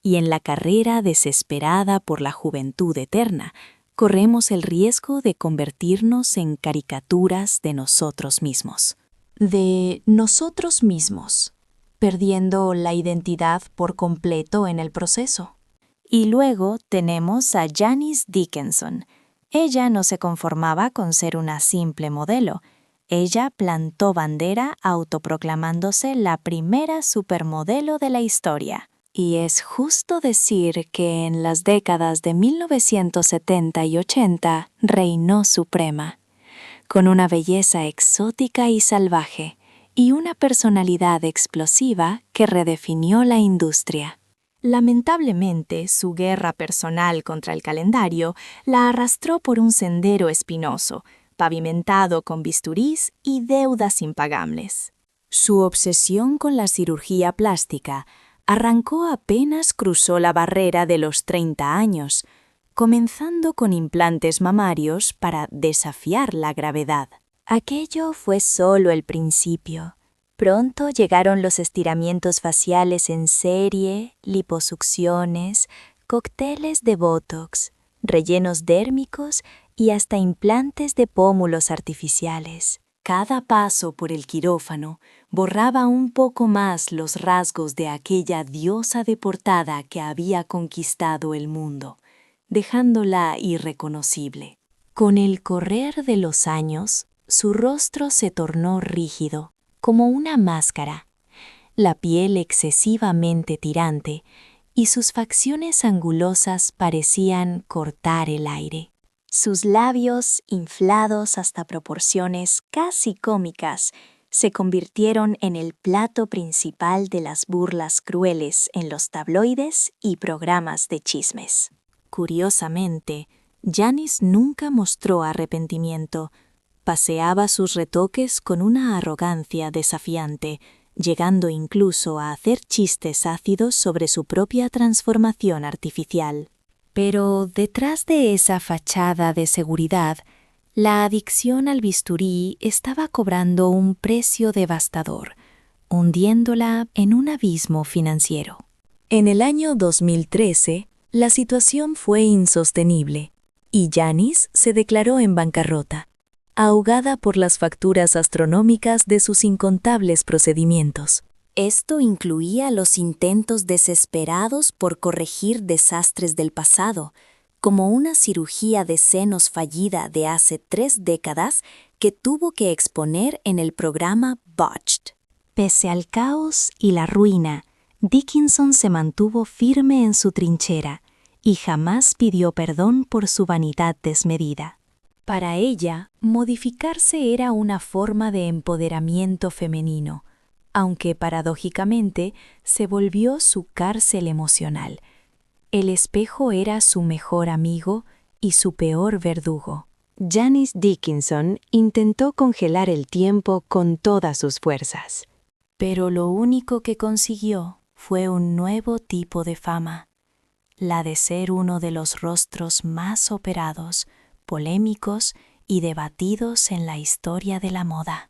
y en la carrera desesperada por la juventud eterna, corremos el riesgo de convertirnos en caricaturas de nosotros mismos. De nosotros mismos, perdiendo la identidad por completo en el proceso. Y luego tenemos a Janice Dickinson. Ella no se conformaba con ser una simple modelo. Ella plantó bandera autoproclamándose la primera supermodelo de la historia. Y es justo decir que en las décadas de 1970 y 80 reinó suprema, con una belleza exótica y salvaje y una personalidad explosiva que redefinió la industria. Lamentablemente, su guerra personal contra el calendario la arrastró por un sendero espinoso, pavimentado con bisturís y deudas impagables. Su obsesión con la cirugía plástica arrancó apenas cruzó la barrera de los 30 años, comenzando con implantes mamarios para desafiar la gravedad. Aquello fue solo el principio. Pronto llegaron los estiramientos faciales en serie, liposucciones, cócteles de botox, rellenos dérmicos y hasta implantes de pómulos artificiales. Cada paso por el quirófano borraba un poco más los rasgos de aquella diosa deportada que había conquistado el mundo, dejándola irreconocible. Con el correr de los años, su rostro se tornó rígido, como una máscara, la piel excesivamente tirante, y sus facciones angulosas parecían cortar el aire. Sus labios, inflados hasta proporciones casi cómicas, se convirtieron en el plato principal de las burlas crueles en los tabloides y programas de chismes. Curiosamente, Janis nunca mostró arrepentimiento. Paseaba sus retoques con una arrogancia desafiante, llegando incluso a hacer chistes ácidos sobre su propia transformación artificial. Pero detrás de esa fachada de seguridad, la adicción al bisturí estaba cobrando un precio devastador, hundiéndola en un abismo financiero. En el año 2013, la situación fue insostenible y Janis se declaró en bancarrota, ahogada por las facturas astronómicas de sus incontables procedimientos. Esto incluía los intentos desesperados por corregir desastres del pasado, como una cirugía de senos fallida de hace 3 décadas que tuvo que exponer en el programa Botched. Pese al caos y la ruina, Dickinson se mantuvo firme en su trinchera y jamás pidió perdón por su vanidad desmedida. Para ella, modificarse era una forma de empoderamiento femenino, aunque paradójicamente se volvió su cárcel emocional. El espejo era su mejor amigo y su peor verdugo. Janis Dickinson intentó congelar el tiempo con todas sus fuerzas. Pero lo único que consiguió fue un nuevo tipo de fama, la de ser uno de los rostros más operados, polémicos y debatidos en la historia de la moda.